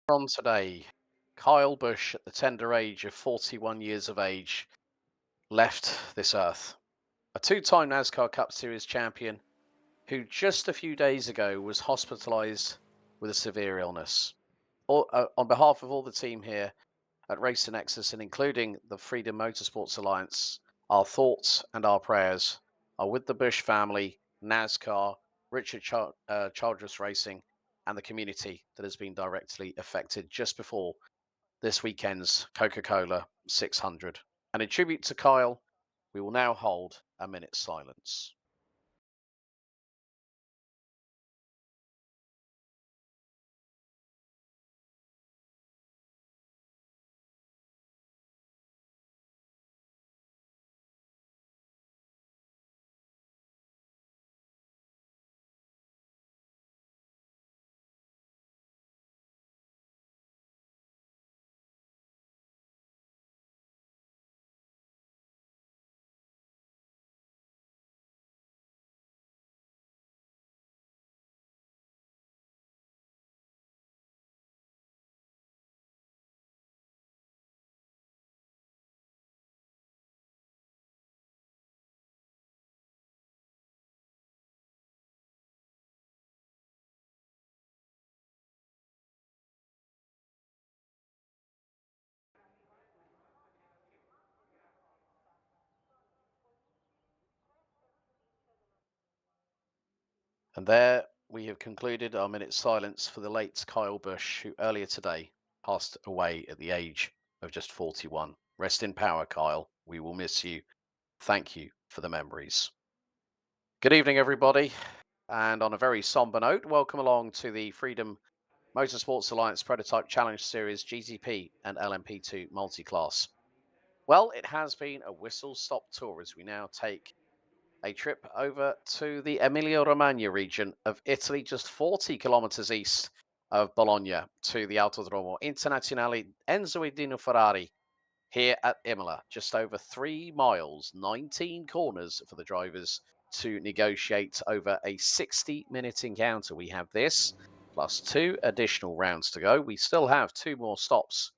On today, Kyle Busch, at the tender age of 41 years of age, left this earth. A two-time NASCAR Cup Series champion who just a few days ago was hospitalized with a severe illness. On behalf of all the team here at Race Nexus and including the Freedom Motorsports Alliance, our thoughts and our prayers are with the Busch family, NASCAR, Childress Racing, and the community that has been directly affected just before this weekend's Coca-Cola 600. And in tribute to Kyle, we will now hold a minute's silence. And there we have concluded our minute's silence for the late Kyle Busch, who earlier today passed away at the age of just 41. Rest in power, Kyle. We will miss you. Thank you for the memories. Good evening, everybody. And on a very somber note, welcome along to the Freedom Motorsports Alliance Prototype Challenge Series GTP and LMP2 multi-class. Well, it has been a whistle-stop tour as we now take a trip over to the Emilia-Romagna region of Italy, just 40 kilometers east of Bologna, to the Autodromo Internazionale Enzo e Dino Ferrari here at Imola. Just over 3 miles, 19 corners for the drivers to negotiate over a 60-minute encounter. We have this plus 2 additional rounds to go. We still have 2 more stops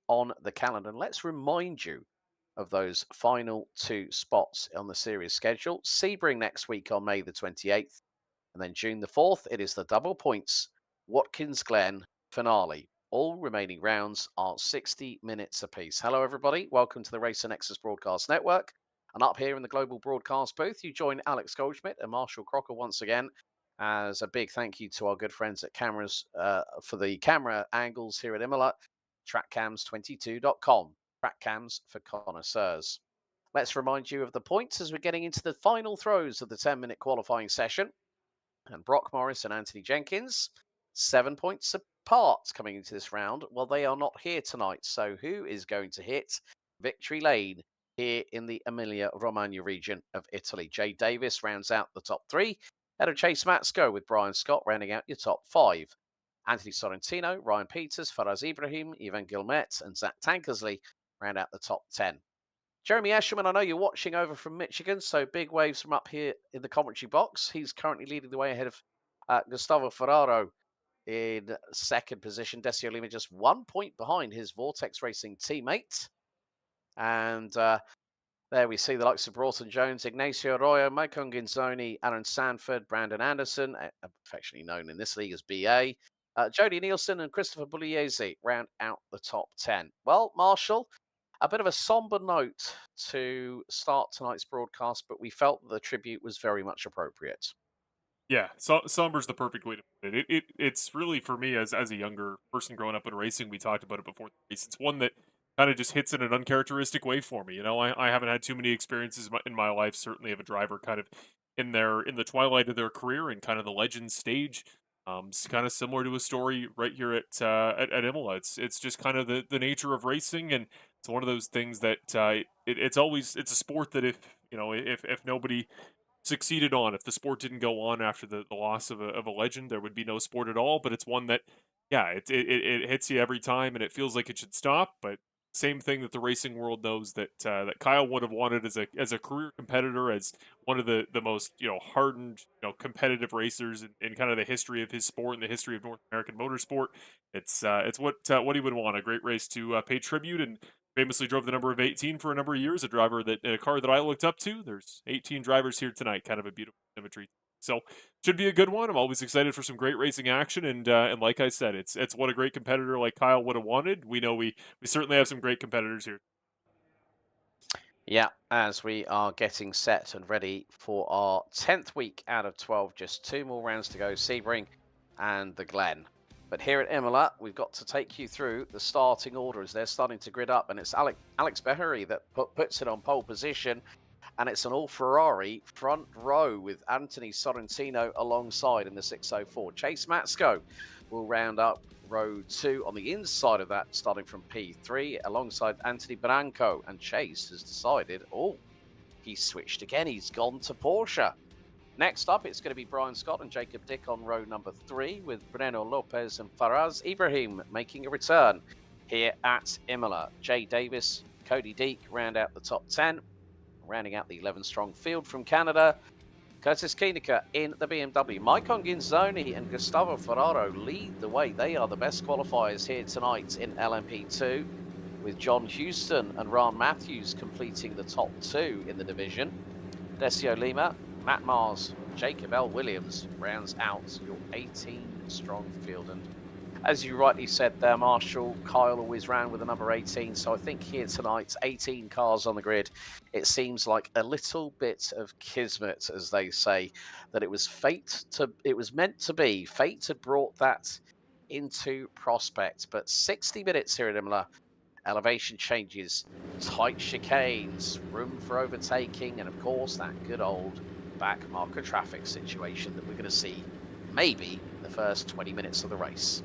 on the calendar. And let's remind you of those final 2 spots on the series schedule. Sebring next week on May the 28th, and then June the 4th, it is the double points Watkins Glen finale. All remaining rounds are 60 minutes apiece. Hello, everybody. Welcome to the Racer Nexus Broadcast Network. And up here in the global broadcast booth, you join Alex Goldschmidt and Marshall Crocker once again. As a big thank you to our good friends at Cameras for the camera angles here at Imola, trackcams22.com. Trackcams for connoisseurs. Let's remind you of the points as we're getting into the final throws of the 10-minute qualifying session. And Brock Morris and Anthony Jenkins, 7 points apart coming into this round. Well, they are not here tonight. So who is going to hit victory lane here in the Emilia-Romagna region of Italy? Jay Davis rounds out the top 3. Head of Chase Matsko with Brian Scott rounding out your top 5. Anthony Sorrentino, Ryan Peters, Faraz Ibrahim, Ivan Gilmet, and Zach Tankersley round out the top 10. Jeremy Eshelman, I know you're watching over from Michigan, so big waves from up here in the commentary box. He's currently leading the way ahead of Gustavo Ferraro in second position. Decio Lima just 1 point behind his Vortex Racing teammate. And there we see the likes of Broughton Jones, Ignacio Arroyo, Maicon Ginzoni, Aaron Sanford, Brandon Anderson, affectionately known in this league as BA, Jody Nielsen and Christopher Pugliese round out the top 10. Well, Marshall, a bit of a somber note to start tonight's broadcast, but we felt the tribute was very much appropriate. Yeah, somber's the perfect way to put it. It's really for me as a younger person growing up in racing. We talked about it before the race. It's one that kind of just hits in an uncharacteristic way for me. You know, I haven't had too many experiences in my life. Certainly, of a driver kind of in the twilight of their career and kind of the legend stage. It's kind of similar to a story right here at Imola. It's just kind of the nature of racing, and it's one of those things that it's always it's a sport that if nobody succeeded on. If the sport didn't go on after the loss of a legend, there would be no sport at all. But it's one that, yeah, it hits you every time, and it feels like it should stop. But same thing that the racing world knows that that Kyle would have wanted as a career competitor, as one of the most hardened competitive racers in kind of the history of his sport and the history of North American motorsport. It's what he would want, a great race to pay tribute, and famously drove the number of 18 for a number of years, a car that I looked up to. There's 18 drivers here tonight, kind of a beautiful symmetry. So should be a good one. I'm always excited for some great racing action, and like I said, it's what a great competitor like Kyle would have wanted. We know we certainly have some great competitors here. Yeah, as we are getting set and ready for our 10th week out of 12, just 2 more rounds to go, Sebring and the Glen. But here at Imola, we've got to take you through the starting order as they're starting to grid up, and it's Alex Behuri that puts it on pole position, and it's an all-Ferrari front row with Anthony Sorrentino alongside in the 604. Chase Matsko will round up row 2 on the inside of that, starting from P3 alongside Anthony Branco. And Chase has decided, he's switched again. He's gone to Porsche. Next up, it's going to be Brian Scott and Jacob Dick on row number 3 with Breno Lopez and Faraz Ibrahim making a return here at Imola. Jay Davis, Cody Deek round out the top 10. Rounding out the 11-strong field from Canada, Curtis Koenig in the BMW. Maicon Ginzoni and Gustavo Ferraro lead the way. They are the best qualifiers here tonight in LMP2, with John Houston and Ron Matthews completing the top 2 in the division. Decio Lima, Matt Mars, Jacob L. Williams rounds out your 18-strong field. And as you rightly said there, Marshall, Kyle always ran with the number 18. So I think here tonight, 18 cars on the grid. It seems like a little bit of kismet, as they say, that it was meant to be. Fate had brought that into prospect. But 60 minutes here at Imola, elevation changes, tight chicanes, room for overtaking, and of course that good old back marker traffic situation that we're going to see maybe in the first 20 minutes of the race.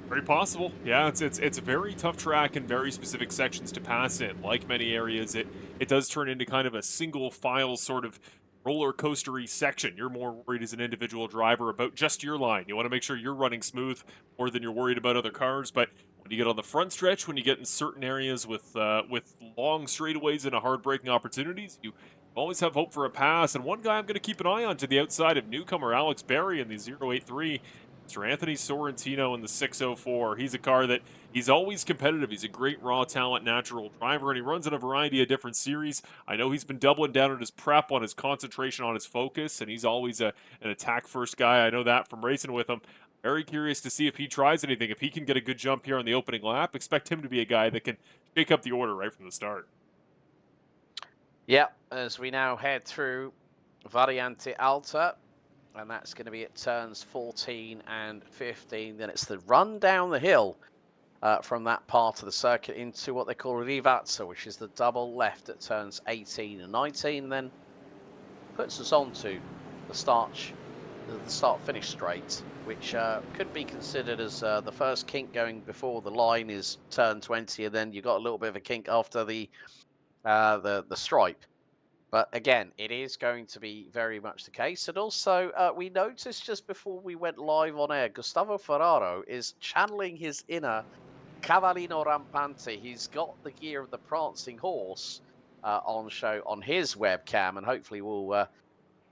Very possible. Yeah, it's a very tough track and very specific sections to pass in. Like many areas, it does turn into kind of a single file sort of roller coastery section. You're more worried as an individual driver about just your line. You want to make sure you're running smooth more than you're worried about other cars. But when you get on the front stretch, when you get in certain areas with long straightaways and hard braking opportunities, you always have hope for a pass. And one guy I'm going to keep an eye on to the outside of newcomer Alex Berry in the 083. Mr. Anthony Sorrentino in the 604. He's a car that he's always competitive. He's a great raw talent, natural driver, and he runs in a variety of different series. I know he's been doubling down on his prep, on his concentration, on his focus, and he's always an attack-first guy. I know that from racing with him. Very curious to see if he tries anything. If he can get a good jump here on the opening lap, expect him to be a guy that can shake up the order right from the start. Yeah, as we now head through Variante Alta, and that's going to be at turns 14 and 15. Then it's the run down the hill from that part of the circuit into what they call Rivazza, which is the double left at turns 18 and 19. Then puts us on to the start-finish straight, which could be considered as the first kink going before the line is turn 20, and then you've got a little bit of a kink after the stripe. But again, it is going to be very much the case. And also, we noticed just before we went live on air, Gustavo Ferraro is channeling his inner Cavallino Rampante. He's got the gear of the prancing horse on show on his webcam, and hopefully we'll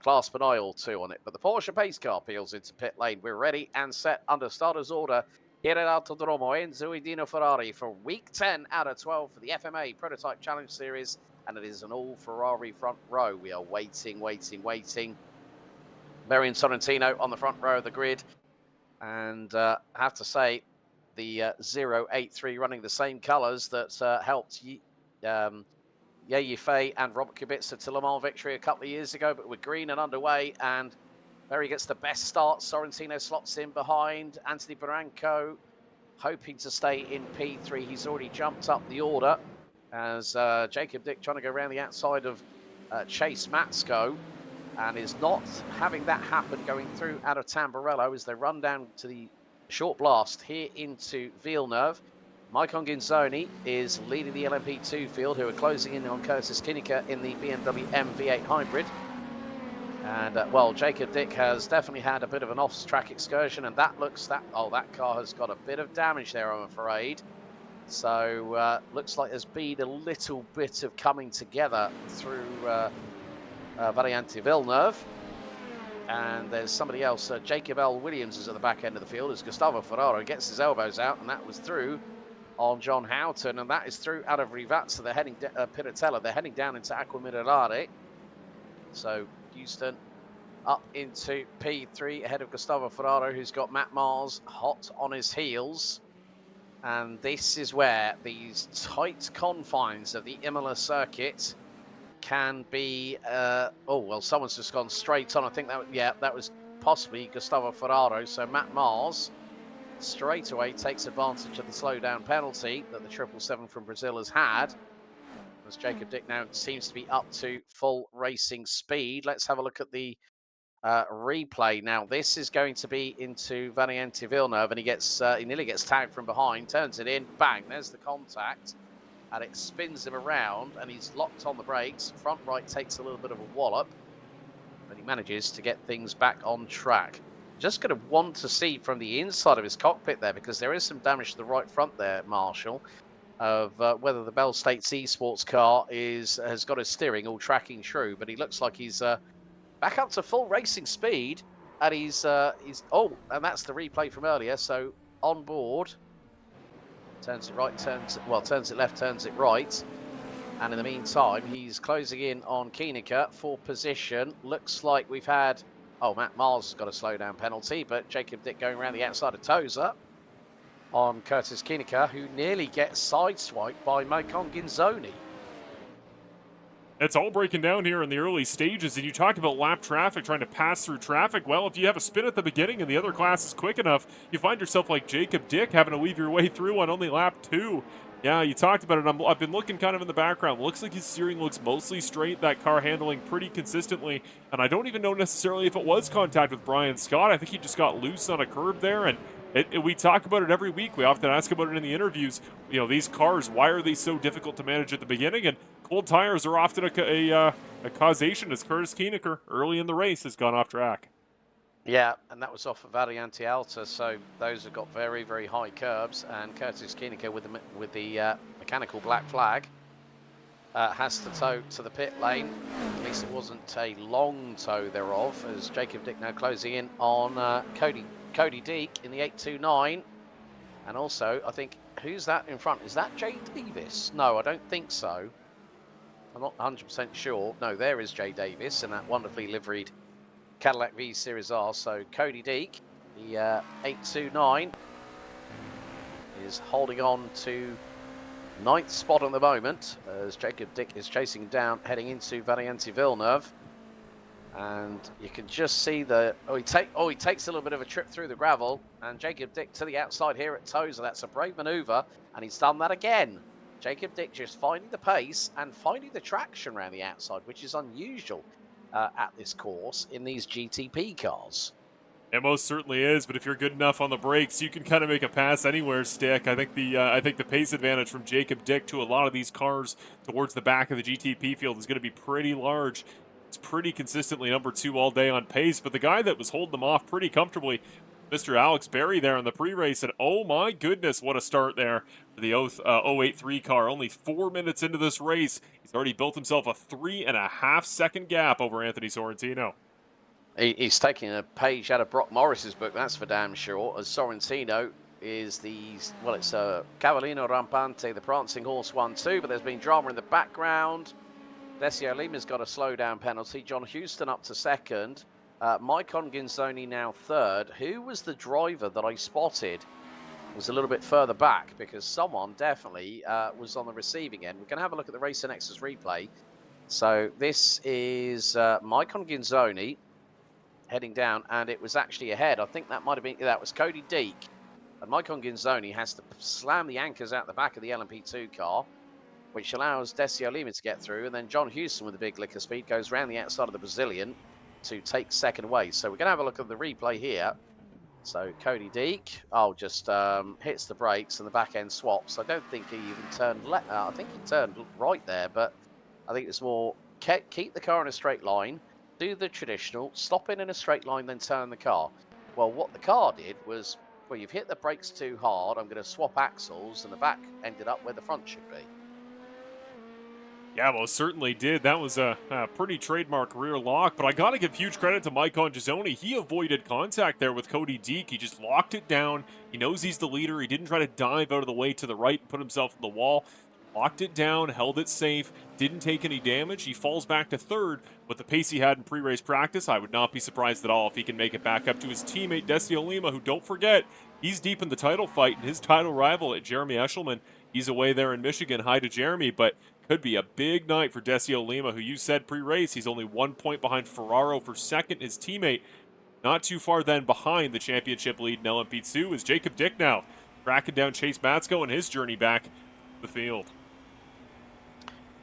clasp an eye or two on it. But the Porsche pace car peels into pit lane. We're ready and set under starter's order here at Autodromo Enzo Edino Ferrari for week 10 out of 12 for the FMA Prototype Challenge Series. And it is an all-Ferrari front row. We are waiting. Berry and Sorrentino on the front row of the grid. And I have to say, the 083 running the same colours that helped Ye Fei and Robert Kubica to Le Mans victory a couple of years ago, but we're green and underway. And Berry gets the best start. Sorrentino slots in behind. Anthony Barranco hoping to stay in P3. He's already jumped up the order, as Jacob Dick trying to go around the outside of Chase Matsko, and is not having that happen going through out of Tamburello as they run down to the short blast here into Villeneuve. Maicon Ginzoni is leading the LMP2 field, who are closing in on Curtis Koenig in the BMW M8 Hybrid. And, well, Jacob Dick has definitely had a bit of an off-track excursion, and that car has got a bit of damage there, I'm afraid. So looks like there's been a little bit of coming together through Variante Villeneuve. And there's somebody else, Jacob L. Williams is at the back end of the field as Gustavo Ferraro gets his elbows out, and that was through on John Houghton, and that is through out of Rivazza. They're heading Piratella. They're heading down into Acqua Minerale. So Houston up into P3 ahead of Gustavo Ferraro, who's got Matt Mars hot on his heels. And this is where these tight confines of the Imola circuit can be. Oh well, someone's just gone straight on. I think that was possibly Gustavo Ferraro. So Matt Mars straight away takes advantage of the slowdown penalty that the 777 from Brazil has had, as Jacob Dick now seems to be up to full racing speed. Let's have a look at the replay now. This is going to be into Variante Villeneuve, and he nearly gets tagged from behind, turns it in, bang, there's the contact, and it spins him around, and he's locked on the brakes. Front right takes a little bit of a wallop, but he manages to get things back on track. Just going to want to see from the inside of his cockpit there, because there is some damage to the right front there, Marshall, of whether the Bell States Esports car has got his steering all tracking true, but he looks like he's back up to full racing speed, and he's oh, and that's the replay from earlier. So on board, turns it right, turns it left, turns it right, and in the meantime, he's closing in on Koenigsegg for position. Looks like we've had Matt Mars has got a slowdown penalty, but Jacob Dick going around the outside of Toza on Curtis Koenigsegg, who nearly gets sideswiped by Maicon Ginzoni. It's all breaking down here in the early stages, and you talk about lap traffic, trying to pass through traffic. Well, if you have a spin at the beginning and the other class is quick enough, you find yourself like Jacob Dick having to weave your way through on only lap 2. Yeah, you talked about it. I've been looking kind of in the background. Looks like his steering looks mostly straight, that car handling pretty consistently, and I don't even know necessarily if it was contact with Brian Scott. I think he just got loose on a curb there, and we talk about it every week. We often ask about it in the interviews. You know, these cars, why are they so difficult to manage at the beginning? And cold tires are often a causation, as Curtis Koenigsegg early in the race has gone off track. Yeah, and that was off of Variante Alta, so those have got very, very high curbs, and Curtis Koenigsegg with the mechanical black flag has to tow to the pit lane. At least it wasn't a long tow thereof, as Jacob Dick now closing in on Cody Deek in the 829. And also, I think, who's that in front? Is that Jay Davis? No, I don't think so. I'm not 100% sure. No, there is Jay Davis in that wonderfully liveried Cadillac V Series R. So Cody Deek, the 829, is holding on to 9th spot at the moment, as Jacob Dick is chasing down, heading into Variante Villeneuve. And you can just see he takes a little bit of a trip through the gravel, and Jacob Dick to the outside here at Toza. That's a brave maneuver, and he's done that again. Jacob Dick just finding the pace and finding the traction around the outside, which is unusual at this course in these GTP cars. It most certainly is, but if you're good enough on the brakes, you can kind of make a pass anywhere, Stick. I think the pace advantage from Jacob Dick to a lot of these cars towards the back of the GTP field is going to be pretty large. It's pretty consistently number 2 all day on pace, but the guy that was holding them off pretty comfortably, Mr. Alex Berry there in the pre-race, and oh my goodness, what a start there for the 083 car. Only 4 minutes into this race, he's already built himself a 3.5 second gap over Anthony Sorrentino. He's taking a page out of Brock Morris's book, that's for damn sure, as Sorrentino is it's Cavallino Rampante, the prancing horse 1-2, but there's been drama in the background. Decio Lima's got a slowdown penalty. John Houston up to 2nd. Maicon Ginzoni now 3rd. Who was the driver that I spotted? Was a little bit further back, because someone definitely was on the receiving end. We're going to have a look at the Racer Nexus replay. So this is Maicon Ginzoni heading down, and it was actually ahead. I think that was Cody Deek. And Maicon Ginzoni has to slam the anchors out the back of the LMP2 car, which allows Decio Lima to get through, and then John Houston with a big lick of speed goes around the outside of the Brazilian to take 2nd away. So we're going to have a look at the replay here. So Cody Deek, just hits the brakes and the back end swaps. I don't think he even turned left. I think he turned right there, but I think it's more keep the car in a straight line, do the traditional, stop in a straight line, then turn the car. Well, what the car did was well, you've hit the brakes too hard. I'm going to swap axles, and the back ended up where the front should be. Yeah, well, certainly did. That was a pretty trademark rear lock, but I got to give huge credit to Mike Gisoni. He avoided contact there with Cody Deek. He just locked it down. He knows he's the leader. He didn't try to dive out of the way to the right and put himself in the wall. Locked it down, held it safe, didn't take any damage. He falls back to third. With the pace he had in pre-race practice, I would not be surprised at all if he can make it back up to his teammate Decio Lima, who, don't forget, he's deep in the title fight, and his title rival at Jeremy Eshelman, he's away there in Michigan. Hi to Jeremy, but could be a big night for Decio Lima, who you said pre-race, he's only 1 point behind Ferraro for second. His teammate not too far then behind the championship lead in LMP2 is Jacob Dick now, tracking down Chase Matsko and his journey back to the field.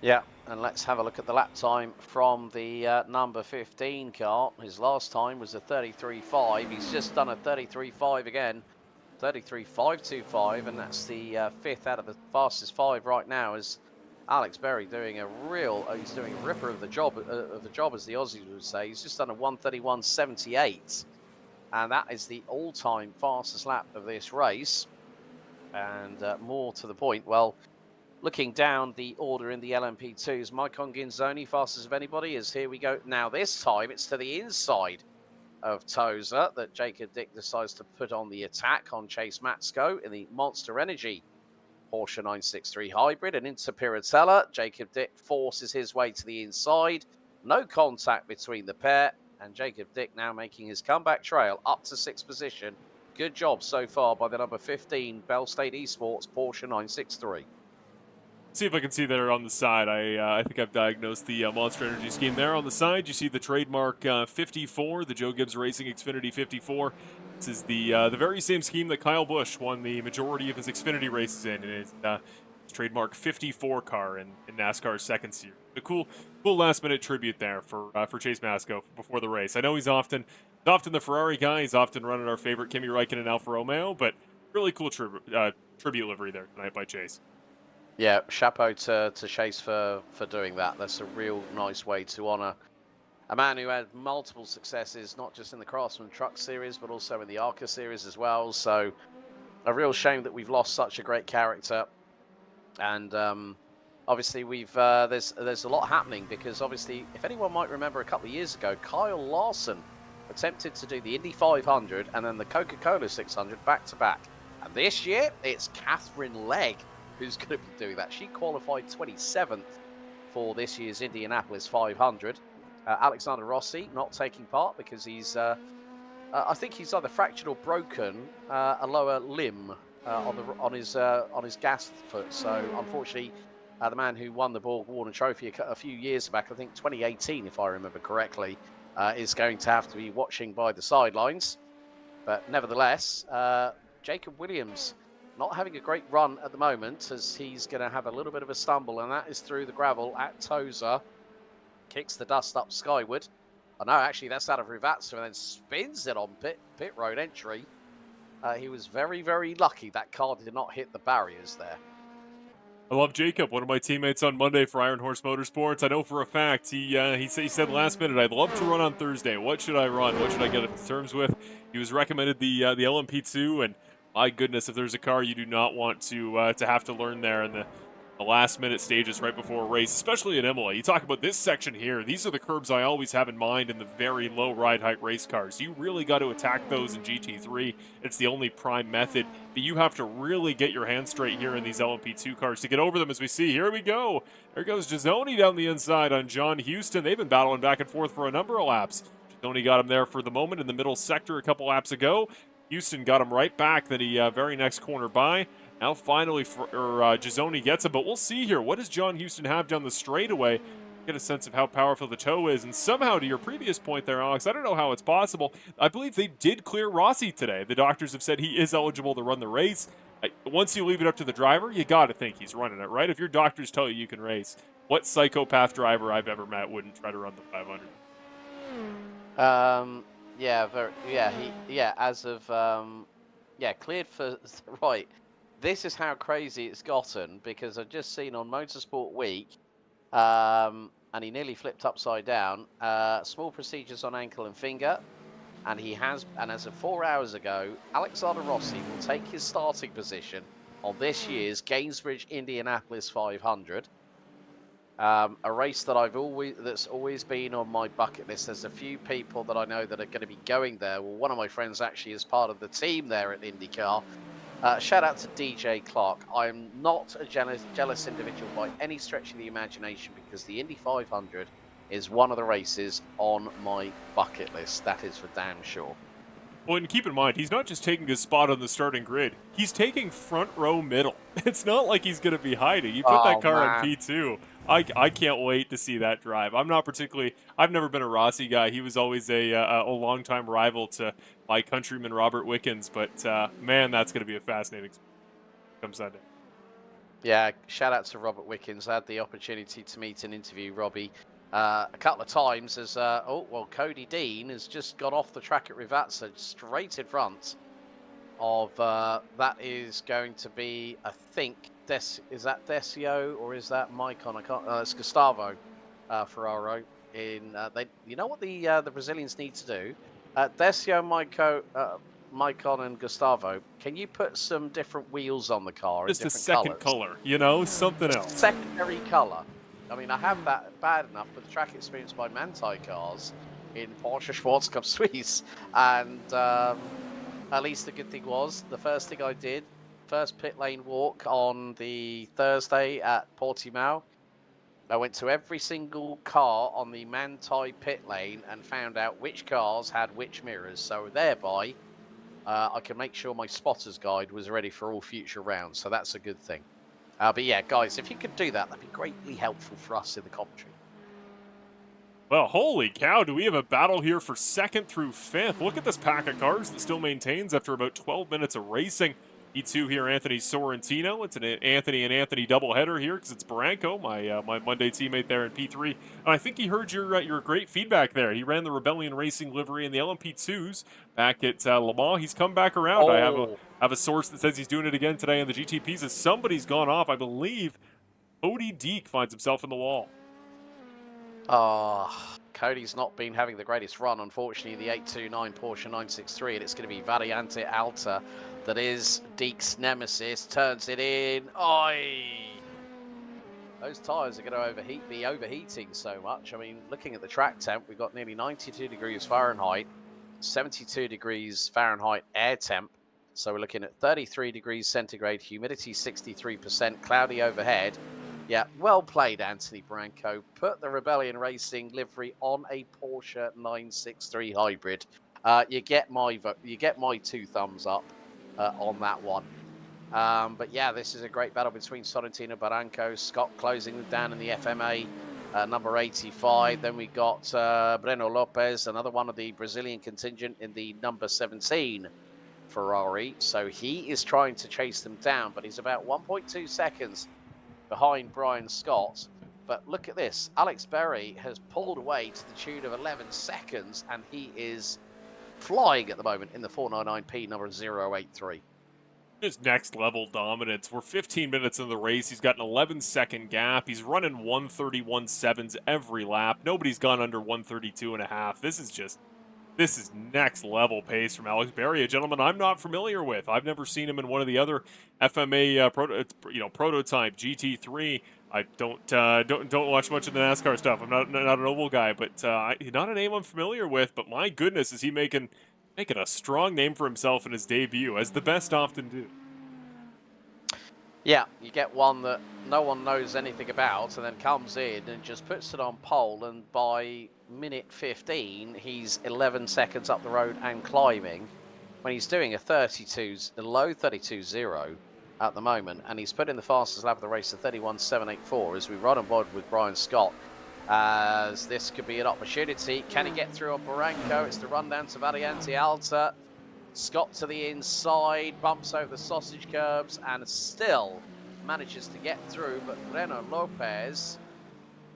Yeah, and let's have a look at the lap time from the number 15 car. His last time was a 33.5. He's just done a 33.5 again. 33.525, and that's the fifth out of the fastest 5 right now. Is Alex Berry doing a real? He's doing a ripper of the job, as the Aussies would say. He's just done a 1:31.78, and that is the all-time fastest lap of this race. And more to the point, well, looking down the order in the LMP2s, Maicon Ginzoni, fastest of anybody, is here we go. Now this time it's to the inside of Toza that Jacob Dick decides to put on the attack on Chase Matsko in the Monster Energy Porsche 963 Hybrid, and into Piratella. Jacob Dick forces his way to the inside. No contact between the pair, and Jacob Dick now making his comeback trail up to 6th position. Good job so far by the number 15 Bell State Esports Porsche 963. See if I can see there on the side. I think I've diagnosed the Monster Energy scheme there. On the side, you see the trademark 54, the Joe Gibbs Racing Xfinity 54. This is the very same scheme that Kyle Busch won the majority of his Xfinity races in. It's trademark 54 car in NASCAR's second series. A cool last-minute tribute there for Chase Matsko before the race. I know he's often the Ferrari guy. He's often running our favorite Kimi Räikkönen Alfa Romeo, but really cool tribute livery there tonight by Chase. Yeah, chapeau to Chase for doing that. That's a real nice way to honour a man who had multiple successes, not just in the Craftsman Truck Series, but also in the ARCA Series as well. So a real shame that we've lost such a great character. And obviously there's a lot happening, because obviously, if anyone might remember, a couple of years ago, Kyle Larson attempted to do the Indy 500 and then the Coca-Cola 600 back-to-back. And this year, it's Catherine Legg who's going to be doing that. She qualified 27th for this year's Indianapolis 500. Alexander Rossi not taking part because he's, I think he's either fractured or broken a lower limb on his gas foot. So unfortunately, the man who won the Borg Warner Trophy a few years back, I think 2018, if I remember correctly, is going to have to be watching by the sidelines. But nevertheless, Jacob Williams not having a great run at the moment, as he's going to have a little bit of a stumble, and that is through the gravel at Toza. Kicks the dust up skyward. Oh no, actually that's out of Rivazza, and then spins it on pit road entry. He was very, very lucky that car did not hit the barriers there. I love Jacob, one of my teammates on Monday for Iron Horse Motorsports. I know for a fact he said last minute, I'd love to run on Thursday. What should I run? What should I get to terms with? He was recommended the LMP2, and my goodness, if there's a car you do not want to have to learn there in the last-minute stages right before a race, especially at IMOLA. You talk about this section here. These are the curbs I always have in mind in the very low ride height race cars. You really got to attack those in GT3. It's the only prime method, but you have to really get your hands straight here in these LMP2 cars to get over them, as we see. Here we go. There goes Gisoni down the inside on John Houston. They've been battling back and forth for a number of laps. Gisoni got him there for the moment in the middle sector a couple laps ago. Houston got him right back, then he very next corner by. Now finally, Gisoni gets him, but we'll see here. What does John Houston have down the straightaway? Get a sense of how powerful the toe is. And somehow, to your previous point there, Alex, I don't know how it's possible. I believe they did clear Rossi today. The doctors have said he is eligible to run the race. Once you leave it up to the driver, you got to think he's running it, right? If your doctors tell you you can race, what psychopath driver I've ever met wouldn't try to run the 500? Cleared for, right. This is how crazy it's gotten, because I've just seen on Motorsport Week, and he nearly flipped upside down. Small procedures on ankle and finger. and as of 4 hours ago, Alexander Rossi will take his starting position on this year's Gainsbridge Indianapolis 500. A race that that's always been on my bucket list. There's a few people that I know that are going to be going there. Well, one of my friends actually is part of the team there at IndyCar. Shout out to DJ Clark. I'm not a jealous individual by any stretch of the imagination, because the Indy 500 is one of the races on my bucket list. That is for damn sure. Well, and keep in mind, he's not just taking his spot on the starting grid. He's taking front row middle. It's not like he's going to be hiding. You put that Oh, car on man. P2. I can't wait to see that drive. I'm not particularly... I've never been a Rossi guy. He was always a longtime rival to my countryman Robert Wickens. But, man, that's going to be a fascinating come Sunday. Yeah, shout out to Robert Wickens. I had the opportunity to meet and interview Robbie a couple of times as, Cody Dean has just got off the track at Rivazza, straight in front of, that is going to be, I think, is that Decio or is that Maicon? I can't, it's Gustavo Ferraro. You know what the Brazilians need to do? Decio, Maicon and Gustavo, can you put some different wheels on the car in Just a different second colors? color, you know? Something A else. secondary color. I mean, I have that bad enough with the track experience by Manthey cars in Porsche Sports Cup Suisse. And at least the good thing was, the first thing I did, first pit lane walk on the Thursday at Portimao, I went to every single car on the Manthey pit lane and found out which cars had which mirrors. So thereby, I can make sure my spotter's guide was ready for all future rounds. So that's a good thing. But yeah, guys, if you could do that, that'd be greatly helpful for us in the commentary. Well, holy cow, do we have a battle here for second through fifth? Look at this pack of cars that still maintains after about 12 minutes of racing. E2 here, Anthony Sorrentino. It's an Anthony and Anthony doubleheader here because it's Barranco, my Monday teammate there in P3. And I think he heard your great feedback there. He ran the Rebellion Racing livery in the LMP2s back at Le Mans. He's come back around. I have a source that says he's doing it again today in the GTPs as somebody's gone off. I believe Cody Deek finds himself in the wall. Cody's not been having the greatest run, unfortunately, the 829 Porsche 963, and it's going to be Variante Alta that is Deek's nemesis. Turns it in. Oi! Those tyres are going to be overheating so much. I mean, looking at the track temp, we've got nearly 92 degrees Fahrenheit, 72 degrees Fahrenheit air temp. So we're looking at 33 degrees centigrade, humidity 63%, cloudy overhead. Yeah, well played, Anthony Branco. Put the Rebellion Racing livery on a Porsche 963 hybrid. You get my 2 thumbs up on that one. But yeah, this is a great battle between Sorrentino, Barranco, Scott closing down in the FMA number 85. Then we got Breno Lopez, another one of the Brazilian contingent in the number 17 Ferrari. So he is trying to chase them down, but he's about 1.2 seconds behind Brian Scott. But look at this. Alex Berry has pulled away to the tune of 11 seconds, and he is flying at the moment in the 499P number 083. Just next level dominance. We're 15 minutes into the race. He's got an 11-second gap. He's running 131.7s every lap. Nobody's gone under 132.5. This is next level pace from Alex Berry, a gentleman I'm not familiar with. I've never seen him in one of the other FMA prototype GT3. I don't watch much of the NASCAR stuff. I'm not an oval guy, but not a name I'm familiar with. But my goodness, is he making a strong name for himself in his debut, as the best often do. Yeah, you get one that no one knows anything about and then comes in and just puts it on pole, and by minute 15 he's 11 seconds up the road and climbing when he's doing a low 32.0 at the moment, and he's put in the fastest lap of the race of 31.784 as we run on board with Brian Scott. As this could be an opportunity. Can he get through on Barranco? It's the run down to Variante Alta. Scott to the inside, bumps over the sausage curbs, and still manages to get through. But Breno Lopez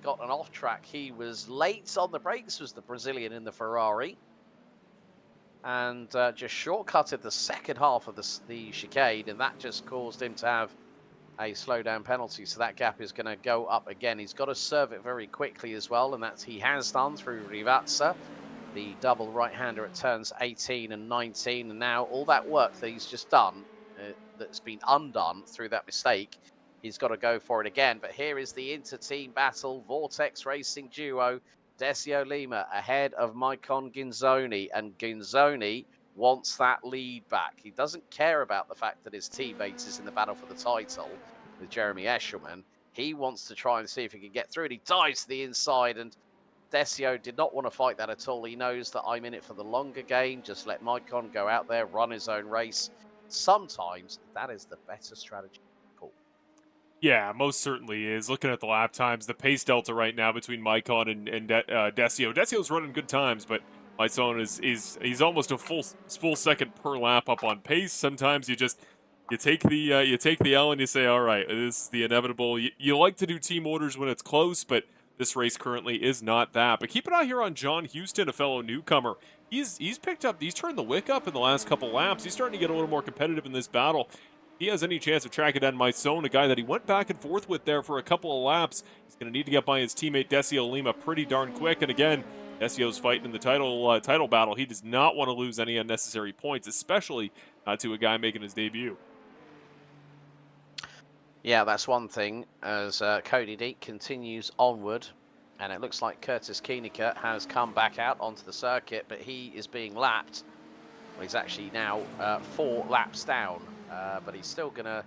got an off track. He was late on the brakes, was the Brazilian in the Ferrari, and just shortcutted the second half of the chicane, and that just caused him to have a slowdown penalty. So that gap is going to go up again. He's got to serve it very quickly as well, and he has done through Rivazza. the double right-hander at turns 18 and 19. And now all that work that he's just done, that's been undone through that mistake, he's got to go for it again. But here is the inter-team battle. Vortex Racing duo, Decio Lima ahead of Maicon Ginzoni. And Ginzoni wants that lead back. He doesn't care about the fact that his teammate is in the battle for the title with Jeremy Eshelman. He wants to try and see if he can get through, and he dives to the inside, and Decio did not want to fight that at all. He knows that I'm in it for the longer game. Just let Maicon go out there, run his own race. Sometimes that is the better strategy. Cool. Yeah, most certainly is. Looking at the lap times, the pace delta right now between Maicon and Decio. Decio's running good times, but Maicon he's almost a full second per lap up on pace. Sometimes you take the L and you say, all right, this is the inevitable. You like to do team orders when it's close, but this race currently is not that. But keep an eye here on John Houston, a fellow newcomer. He's turned the wick up in the last couple laps. He's starting to get a little more competitive in this battle. He has any chance of tracking down Maicon, a guy that he went back and forth with there for a couple of laps. He's going to need to get by his teammate Decio Lima pretty darn quick. And again, Decio's fighting in the title battle. He does not want to lose any unnecessary points, especially to a guy making his debut. Yeah, that's one thing. As Cody Deek continues onward, and it looks like Curtis Koenig has come back out onto the circuit, but he is being lapped. Well, he's actually now 4 laps down. But he's still going to,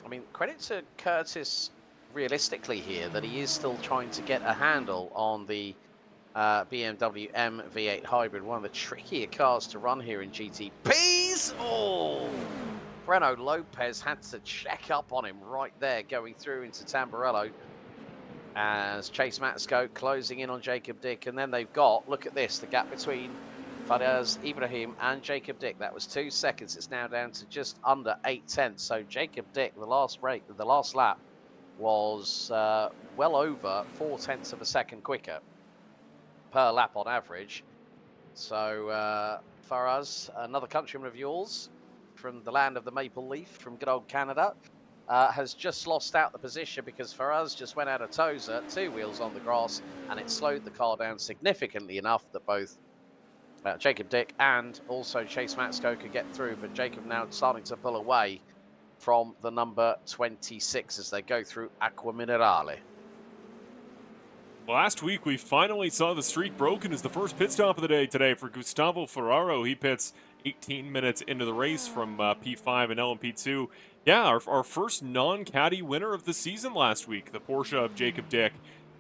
I mean, credit to Curtis realistically here that he is still trying to get a handle on the BMW M V8 Hybrid, one of the trickier cars to run here in GTPs. Oh, Breno Lopez had to check up on him right there going through into Tamburello as Chase Matsko closing in on Jacob Dick. And then they've got, look at this, the gap between Faraz Ibrahim and Jacob Dick. That was 2 seconds. It's now down to just under 8/10. So Jacob Dick, the last lap was well over 4/10 of a second quicker per lap on average. So Faraz, another countryman of yours from the land of the maple leaf, from good old Canada, has just lost out the position because Faraz just went out of Tozer, 2 wheels on the grass, and it slowed the car down significantly enough that both Jacob Dick and also Chase Matsko could get through, but Jacob now starting to pull away from the number 26 as they go through Acqua Minerale. Last week, we finally saw the streak broken as the first pit stop of the day today for Gustavo Ferraro. He pits 18 minutes into the race from P5 and LMP2. Yeah, our first non-caddy winner of the season last week, the Porsche of Jacob Dick,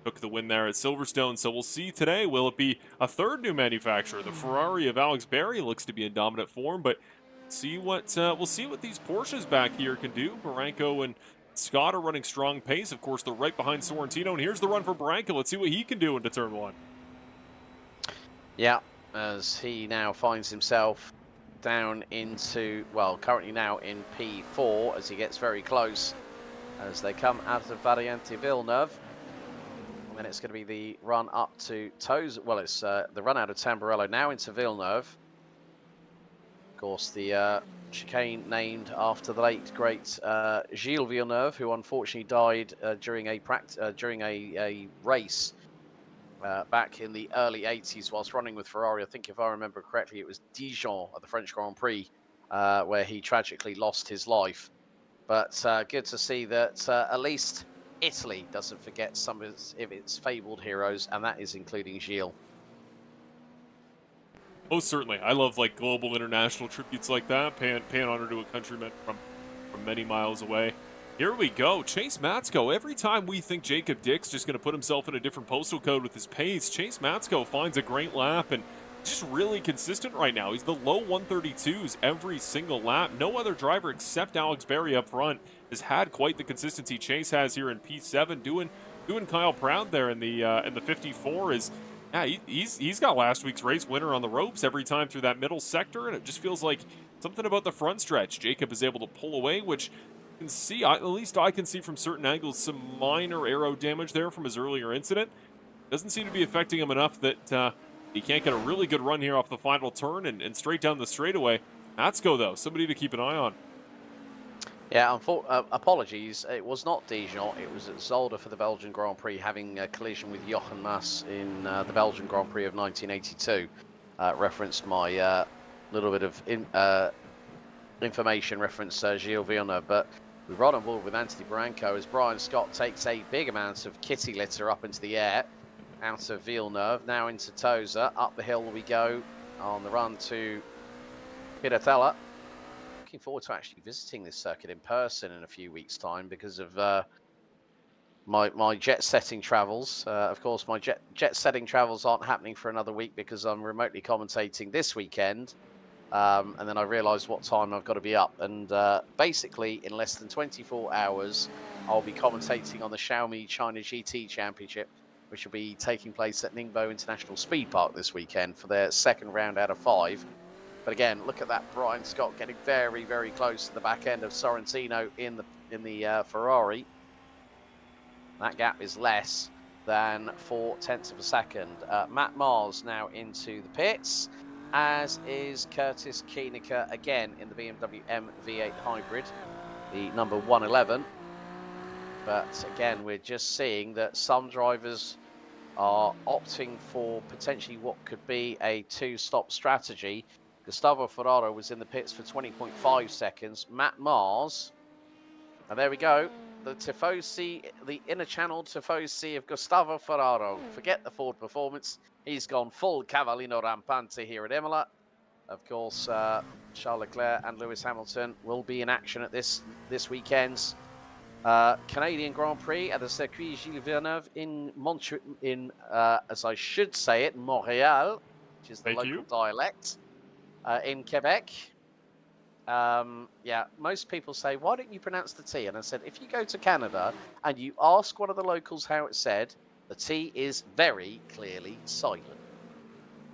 took the win there at Silverstone. So we'll see today, will it be a third new manufacturer? The Ferrari of Alex Berry looks to be in dominant form, but we'll see what these Porsches back here can do. Barranco and Scott are running strong pace. Of course, they're right behind Sorrentino, and here's the run for Barranco. Let's see what he can do into turn 1. Yeah, as he now finds himself down into, well, currently now in P4 as he gets very close as they come out of Variante Villeneuve. And then it's going to be the run up to Tozer. Well, it's the run out of Tamburello now into Villeneuve. Of course, the chicane named after the late great Gilles Villeneuve, who unfortunately died during a race back in the early 80s whilst running with Ferrari. I think if I remember correctly, it was Dijon at the French Grand Prix where he tragically lost his life. But good to see that at least Italy doesn't forget some of its fabled heroes, and that is including Gilles. Most certainly. I love like global international tributes like that, paying honor to a countryman from many miles away. Here we go. Chase Matsko. Every time we think Jacob Dick's just going to put himself in a different postal code with his pace, Chase Matsko finds a great lap and just really consistent right now. He's the low 132s every single lap. No other driver except Alex Berry up front has had quite the consistency Chase has here in P7. Doing Kyle proud there in the 54 is, yeah, he's got last week's race winner on the ropes every time through that middle sector, and it just feels like something about the front stretch. Jacob is able to pull away, which you can see, at least I can see from certain angles, some minor aero damage there from his earlier incident. Doesn't seem to be affecting him enough that he can't get a really good run here off the final turn and straight down the straightaway. Matsko, though, somebody to keep an eye on. Yeah, apologies. It was not Dijon. It was at Zolder for the Belgian Grand Prix, having a collision with Jochen Mass in the Belgian Grand Prix of 1982. Referenced my little bit of information, reference Gilles Villeneuve. But we ride on board with Anthony Branco as Brian Scott takes a big amount of kitty litter up into the air, out of Villeneuve, now into Tosa. Up the hill we go on the run to Piratella. Looking forward to actually visiting this circuit in person in a few weeks' time because of my jet setting travels. Of course, my jet setting travels aren't happening for another week because I'm remotely commentating this weekend. And then I realised what time I've got to be up. And basically, in less than 24 hours, I'll be commentating on the Xiaomi China GT Championship, which will be taking place at Ningbo International Speed Park this weekend for their second round out of 5. But again, look at that, Brian Scott getting very, very close to the back end of Sorrentino in the Ferrari. That gap is less than 0.4 of a second. Matt Mars now into the pits, as is Curtis Koeniger again in the BMW M V8 Hybrid, the number 111. But again, we're just seeing that some drivers are opting for potentially what could be a two-stop strategy. Gustavo Ferraro was in the pits for 20.5 seconds. Matt Mars, and there we go. The Tifosi, the inner channel Tifosi of Gustavo Ferraro. Forget the Ford performance. He's gone full Cavallino Rampante here at Imola. Of course, Charles Leclerc and Lewis Hamilton will be in action at this weekend's Canadian Grand Prix at the Circuit Gilles Villeneuve in as I should say it, Montreal, which is the local dialect in Quebec. Yeah, most people say, why don't you pronounce the T? And I said, if you go to Canada and you ask one of the locals how it's said, the T is very clearly silent.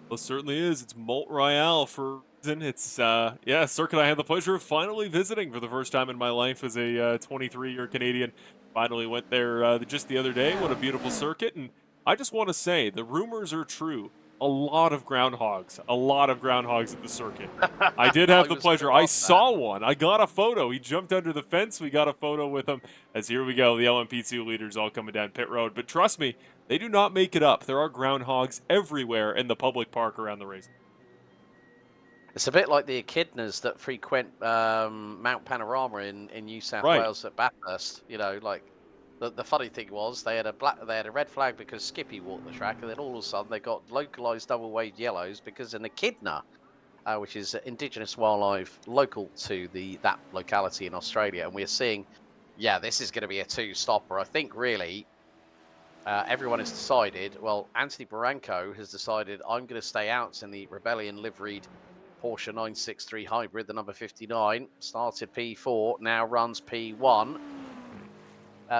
Well, it certainly is. It's Mont Royal for reason. It's yeah, a circuit I had the pleasure of finally visiting for the first time in my life as a 23-year Canadian. Finally went there just the other day. What a beautiful circuit. And I just want to say, the rumors are true. A lot of groundhogs at the circuit. I did have the pleasure. I saw one. I got a photo. He jumped under the fence. We got a photo with him. As here we go, the LMP2 leaders all coming down pit road. But trust me, they do not make it up. There are groundhogs everywhere in the public park around the race. It's a bit like the echidnas that frequent Mount Panorama in New South Wales at Bathurst. You know, like the funny thing was they had a red flag because Skippy walked the track, and then all of a sudden they got localized double waved yellows because an echidna, which is indigenous wildlife local to that locality in Australia, and we're seeing, yeah, this is going to be a two-stopper. I think really everyone has decided. Well, Anthony Barranco has decided, I'm going to stay out in the Rebellion liveried Porsche 963 Hybrid, the number 59, started P4, now runs P1.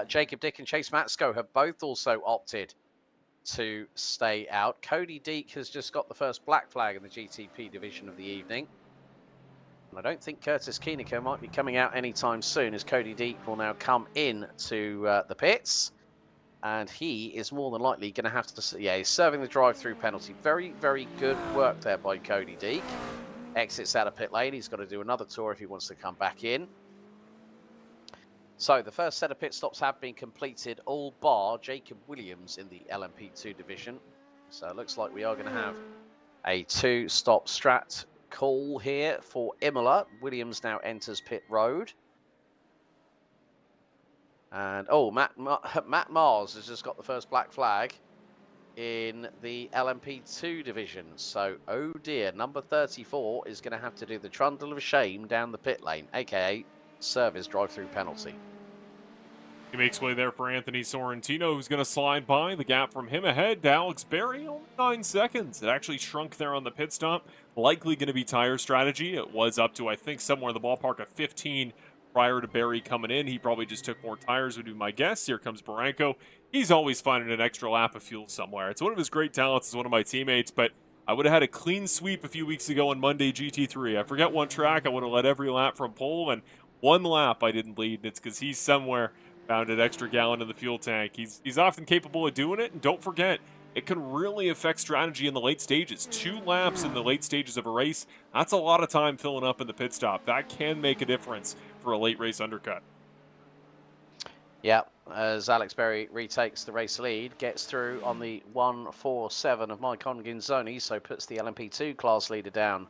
Jacob Dick and Chase Matsko have both also opted to stay out. Cody Deek has just got the first black flag in the GTP division of the evening. And I don't think Curtis Koeniger might be coming out anytime soon, as Cody Deek will now come in to the pits. And he is more than likely going to have to, yeah, he's serving the drive-through penalty. Very, very good work there by Cody Deek. Exits out of pit lane. He's got to do another tour if he wants to come back in. So the first set of pit stops have been completed, all bar Jacob Williams in the LMP2 division. So it looks like we are going to have a two-stop strat call here for Imola. Williams now enters pit road. And, oh, Matt Mars has just got the first black flag in the LMP2 division. So, oh dear, number 34 is going to have to do the trundle of shame down the pit lane, a.k.a. service drive-through penalty. He makes way there for Anthony Sorrentino, who's going to slide by. The gap from him ahead to Alex Berry, only 9 seconds. It actually shrunk there on the pit stop. Likely going to be tire strategy. It was up to, I think, somewhere in the ballpark of 15 prior to Berry coming in. He probably just took more tires, would be my guess. Here comes Barranco. He's always finding an extra lap of fuel somewhere. It's one of his great talents as one of my teammates, but I would have had a clean sweep a few weeks ago on Monday GT3. I forget one track. I would have led every lap from pole, and one lap I didn't lead, and it's because he's somewhere found an extra gallon in the fuel tank. He's often capable of doing it, and don't forget, it can really affect strategy in the late stages. 2 laps in the late stages of a race, that's a lot of time filling up in the pit stop. That can make a difference for a late race undercut. Yeah, as Alex Berry retakes the race lead, gets through on the 1:47 of Mike Gonzoni, so puts the LMP2 class leader down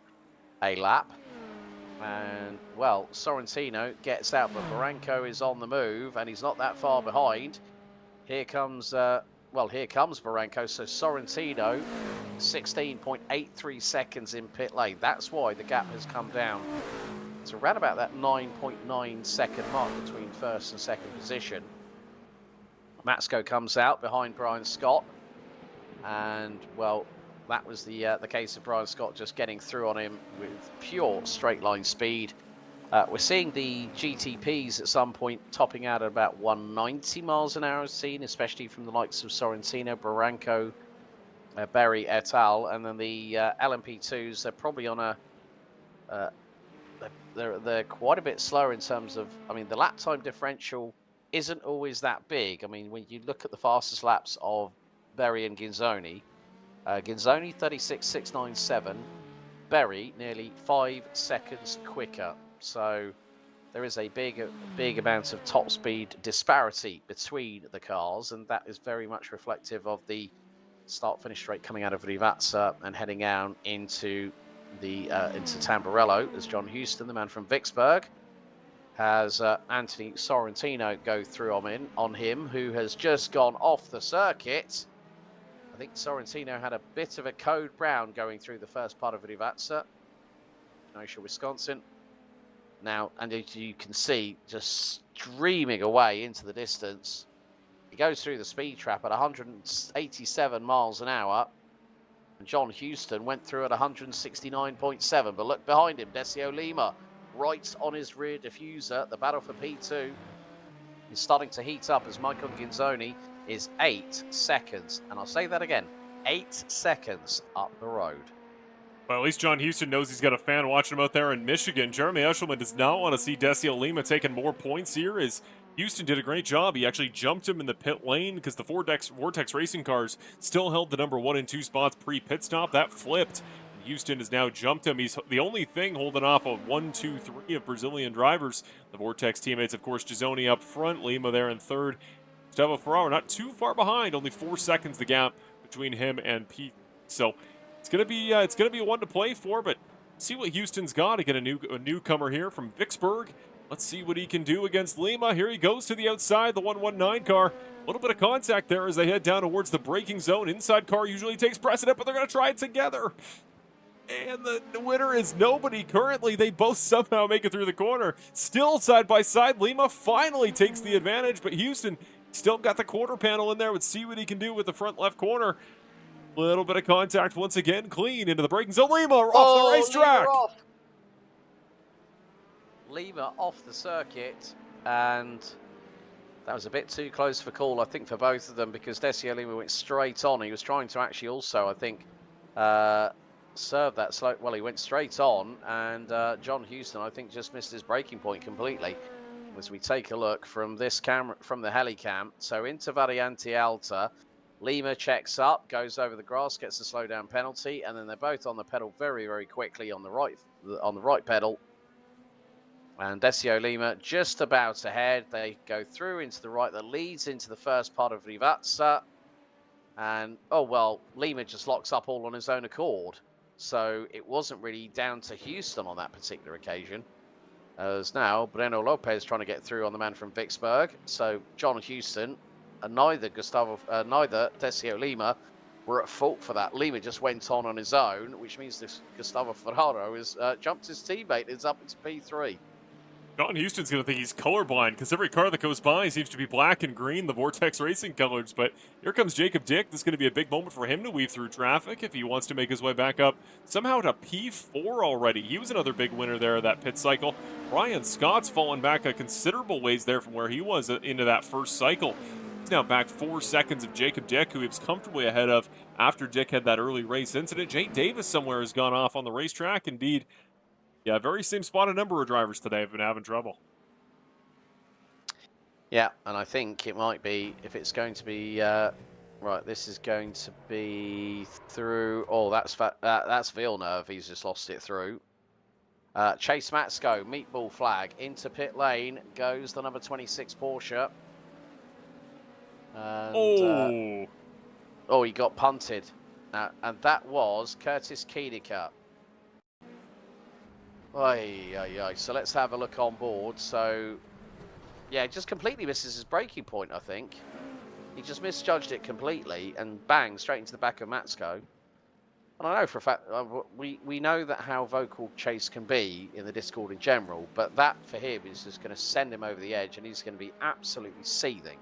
a lap. And, well, Sorrentino gets out, but Barranco is on the move, and he's not that far behind. Here comes, here comes Barranco. So Sorrentino, 16.83 seconds in pit lane. That's why the gap has come down to around about that 9.9 second mark between first and second position. Matsko comes out behind Brian Scott, and, well, that was the case of Brian Scott just getting through on him with pure straight line speed. We're seeing the GTPs at some point topping out at about 190 miles an hour as seen, especially from the likes of Sorrentino, Barranco, Berry et al. And then the LMP2s, they're probably on a... they're quite a bit slower in terms of... I mean, the lap time differential isn't always that big. I mean, when you look at the fastest laps of Berry and Gonzoni, Gonzoni 36.697, Berry nearly 5 seconds quicker. So there is a big amount of top speed disparity between the cars, and that is very much reflective of the start-finish straight coming out of Rivazza and heading down into the into Tamburello, as John Houston, the man from Vicksburg, has Anthony Sorrentino go through on him, who has just gone off the circuit. I think Sorrentino had a bit of a code brown going through the first part of Rivazza, Kenosha, Wisconsin. Now, and as you can see, just streaming away into the distance. He goes through the speed trap at 187 miles an hour. And John Houston went through at 169.7. But look behind him, Decio Lima, right on his rear diffuser. The battle for P2 is starting to heat up as Michael Gonzoni is 8 seconds. And I'll say that again, 8 seconds up the road. Well, at least John Houston knows he's got a fan watching him out there in Michigan. Jeremy Eshelman does not want to see Decio Lima taking more points here, as Houston did a great job. He actually jumped him in the pit lane because the Vortex racing cars still held the number 1 and 2 spots pre-pit stop. That flipped. Houston has now jumped him. He's the only thing holding off a 1, 2, 3 of Brazilian drivers. The Vortex teammates, of course, Gisoni up front, Lima there in third. Gustavo Ferraro not too far behind, only 4 seconds the gap between him and Pete. So it's gonna be one to play for, but see what Houston's got to get a newcomer here from Vicksburg. Let's see what he can do against Lima. Here he goes to the outside, the 119 car. A little bit of contact there as they head down towards the braking zone. Inside car usually takes precedent, but they're going to try it together. And the winner is nobody currently. They both somehow make it through the corner. Still side by side. Lima finally takes the advantage, but Houston still got the quarter panel in there. Let's see what he can do with the front left corner. Little bit of contact once again. Clean into the braking zone. Lima off the racetrack. Lima off the circuit, and that was a bit too close for call, I think, for both of them, because Decio Lima went straight on. He was trying to actually also, I think, serve that slow. Well, he went straight on, and John Houston, I think, just missed his braking point completely. As we take a look from this camera, from the helicam, so into Variante Alta, Lima checks up, goes over the grass, gets a slowdown penalty, and then they're both on the pedal very, very quickly on the right pedal. And Decio Lima just about ahead. They go through into the right that leads into the first part of Rivazza. And, oh, well, Lima just locks up all on his own accord. So it wasn't really down to Houston on that particular occasion. As now, Breno Lopez trying to get through on the man from Vicksburg. So John Houston and neither Decio Lima were at fault for that. Lima just went on his own, which means this Gustavo Ferraro has jumped his teammate. It's up into P3. John Houston's going to think he's colorblind because every car that goes by seems to be black and green, the Vortex Racing colors. But here comes Jacob Dick. This is going to be a big moment for him to weave through traffic if he wants to make his way back up somehow to P4 already. He was another big winner there of that pit cycle. Brian Scott's fallen back a considerable ways there from where he was into that first cycle. He's now back 4 seconds of Jacob Dick, who he was comfortably ahead of after Dick had that early race incident. Jay Davis somewhere has gone off on the racetrack. Indeed. Yeah, very same spot. A number of drivers today have been having trouble. Yeah, and I think it might be, if it's going to be, right, this is going to be through, oh, that's Villeneuve, he's just lost it through. Chase Matsko, meatball flag, into pit lane goes the number 26 Porsche. And, oh, he got punted. And that was Curtis Keenecker. So let's have a look on board. So, yeah, just completely misses his braking point, I think. He just misjudged it completely and bang, straight into the back of Matsko. And I know for a fact, we know that how vocal Chase can be in the Discord in general, but that for him is just going to send him over the edge, and he's going to be absolutely seething.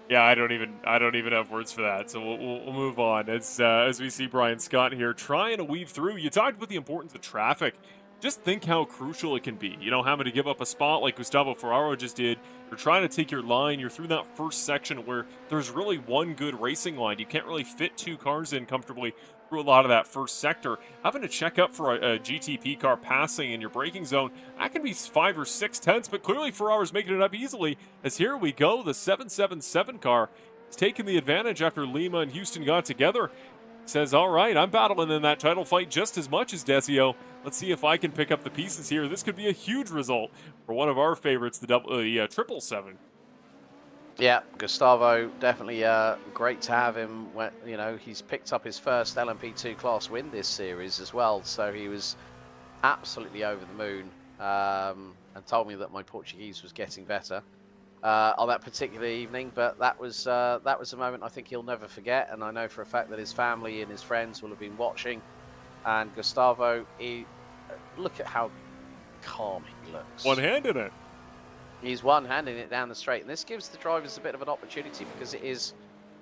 Yeah, I don't even have words for that. So we'll move on as we see Brian Scott here trying to weave through. You talked about the importance of traffic. Just think how crucial it can be. You know, having to give up a spot like Gustavo Ferraro just did. You're trying to take your line. You're through that first section where there's really one good racing line. You can't really fit two cars in comfortably through a lot of that first sector. Having to check up for a GTP car passing in your braking zone, that can be 5 or 6 tenths, but clearly Ferraro's making it up easily, as here we go, the 777 car is taking the advantage after Lima and Houston got together. Says, all right, I'm battling in that title fight just as much as Decio. Let's see if I can pick up the pieces here. This could be a huge result for one of our favorites, the 777. Yeah, Gustavo, definitely great to have him. When, you know, he's picked up his first LMP2 class win this series as well, so he was absolutely over the moon and told me that my Portuguese was getting better on that particular evening. But that was a moment I think he'll never forget, and I know for a fact that his family and his friends will have been watching. And Gustavo, look at how calm he looks. One-handed it. He's one-handing it down the straight, and this gives the drivers a bit of an opportunity because it is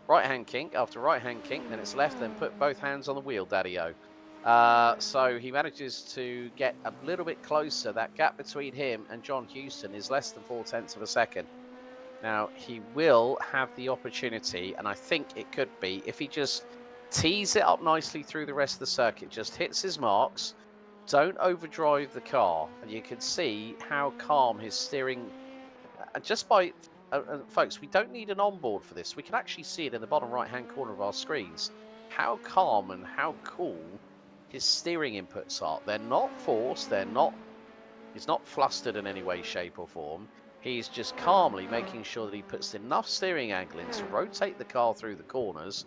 right-hand kink after right-hand kink, then it's left, then put both hands on the wheel, Daddy-O. So he manages to get a little bit closer. That gap between him and John Houston is less than 0.4 of a second. Now, he will have the opportunity, and I think it could be, if he just tees it up nicely through the rest of the circuit, just hits his marks, don't overdrive the car, and you can see how calm his steering, just by, folks, we don't need an onboard for this. We can actually see it in the bottom right-hand corner of our screens, how calm and how cool his steering inputs are. They're not forced, he's not flustered in any way, shape or form. He's just calmly making sure that he puts enough steering angle in to rotate the car through the corners.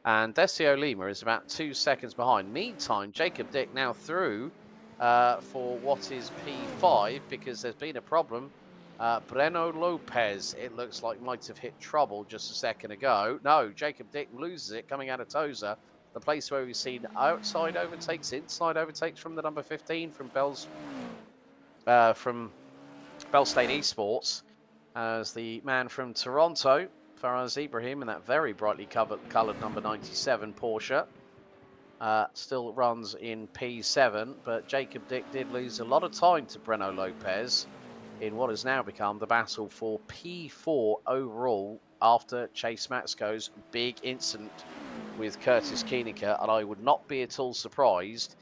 And Decio Lima is about 2 seconds behind. Meantime, Jacob Dick now through for what is P5 because there's been a problem. Breno Lopez, it looks like, might have hit trouble just a second ago. No, Jacob Dick loses it coming out of Tosa, the place where we've seen outside overtakes, inside overtakes from the number 15 from Bellstate Esports, as the man from Toronto, Faraz Ibrahim, in that very brightly coloured number 97 Porsche, still runs in P7, but Jacob Dick did lose a lot of time to Breno Lopez in what has now become the battle for P4 overall after Chase Matsko's big incident with Curtis Keenecker, and I would not be at all surprised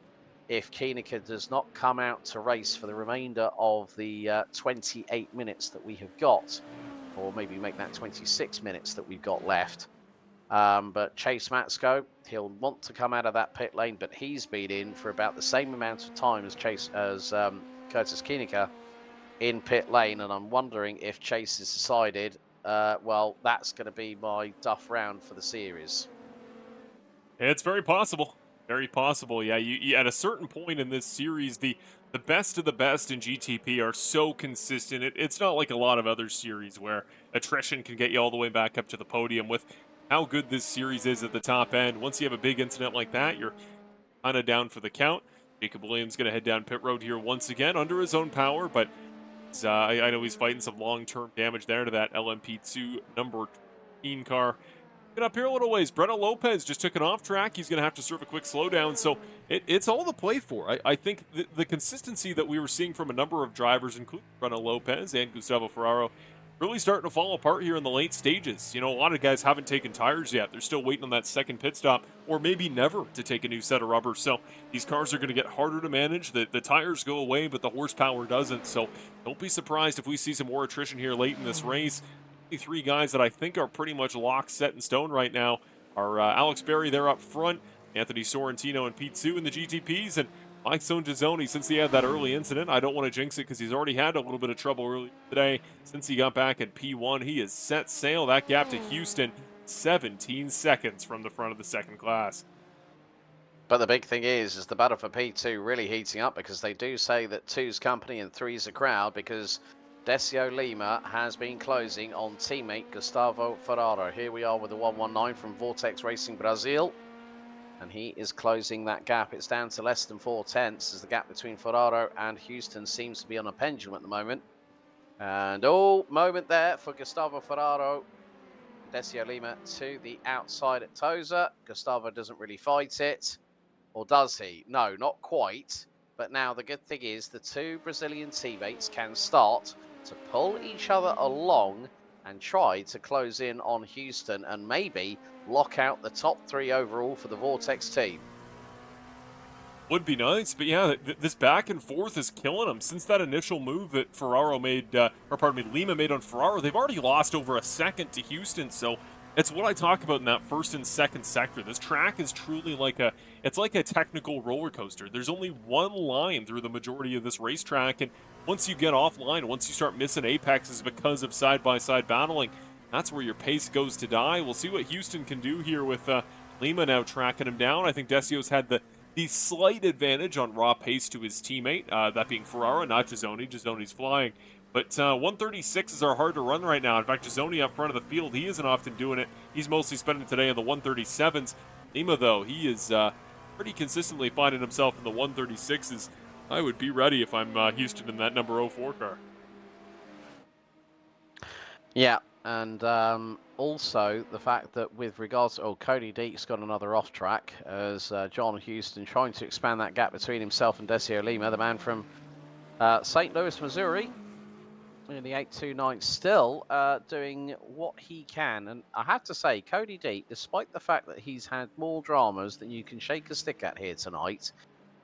if Keenecker does not come out to race for the remainder of the 28 minutes that we have got, or maybe make that 26 minutes that we've got left. But Chase Matsko, he'll want to come out of that pit lane, but he's been in for about the same amount of time as Curtis Keenecker in pit lane, and I'm wondering if Chase has decided, well, that's going to be my duff round for the series. It's very possible. Very possible, yeah. You at a certain point in this series, the best of the best in GTP are so consistent. It's not like a lot of other series where attrition can get you all the way back up to the podium. With how good this series is at the top end, once you have a big incident like that, you're kind of down for the count. Jacob Williams going to head down pit road here once again under his own power, but I know he's fighting some long-term damage there to that LMP2 number 15 car. Get up here a little ways. Breno Lopez just took it off track. He's going to have to serve a quick slowdown. So it's all to play for. I think the consistency that we were seeing from a number of drivers, including Breno Lopez and Gustavo Ferraro, really starting to fall apart here in the late stages. You know, a lot of guys haven't taken tires yet. They're still waiting on that second pit stop, or maybe never to take a new set of rubber. So these cars are going to get harder to manage. The tires go away, but the horsepower doesn't. So don't be surprised if we see some more attrition here late in this race. 3 guys that I think are pretty much locked, set in stone right now are Alex Berry there up front, Anthony Sorrentino and P2 in the GTPs, and Mike's own Gizzoni, since he had that early incident, I don't want to jinx it because he's already had a little bit of trouble earlier today. Since he got back at P1, he has set sail. That gap to Houston, 17 seconds from the front of the second class. But the big thing is the battle for P2 really heating up, because they do say that 2's company and 3's a crowd, because Decio Lima has been closing on teammate Gustavo Ferraro. Here we are with the 119 from Vortex Racing Brazil, and he is closing that gap. It's down to less than 4/10 as the gap between Ferraro and Houston seems to be on a pendulum at the moment. And moment there for Gustavo Ferraro. Decio Lima to the outside at Toza. Gustavo doesn't really fight it. Or does he? No, not quite. But now the good thing is the 2 Brazilian teammates can start to pull each other along and try to close in on Houston and maybe lock out the top 3 overall for the Vortex team. Would be nice, but yeah, this back and forth is killing them. Since that initial move that Lima made on Ferraro, they've already lost over a second to Houston. So it's what I talk about in that first and second sector. This track is truly like a technical roller coaster. There's only one line through the majority of this racetrack, and once you get offline, once you start missing apexes because of side-by-side battling, that's where your pace goes to die. We'll see what Houston can do here with Lima now tracking him down. I think Decio's had the slight advantage on raw pace to his teammate, that being Ferraro, not Gizzoni. Gizzoni's flying. But 136s are hard to run right now. In fact, Gizzoni up front of the field, he isn't often doing it. He's mostly spending today on the 137s. Lima, though, he is pretty consistently finding himself in the 136s. I would be ready if I'm Houston in that number 04 car. Yeah, and also the fact that with regards to, Cody Deek's got another off track as John Houston trying to expand that gap between himself and Decio Lima, the man from St. Louis, Missouri, in the 829, still doing what he can. And I have to say, Cody Deek, despite the fact that he's had more dramas than you can shake a stick at here tonight,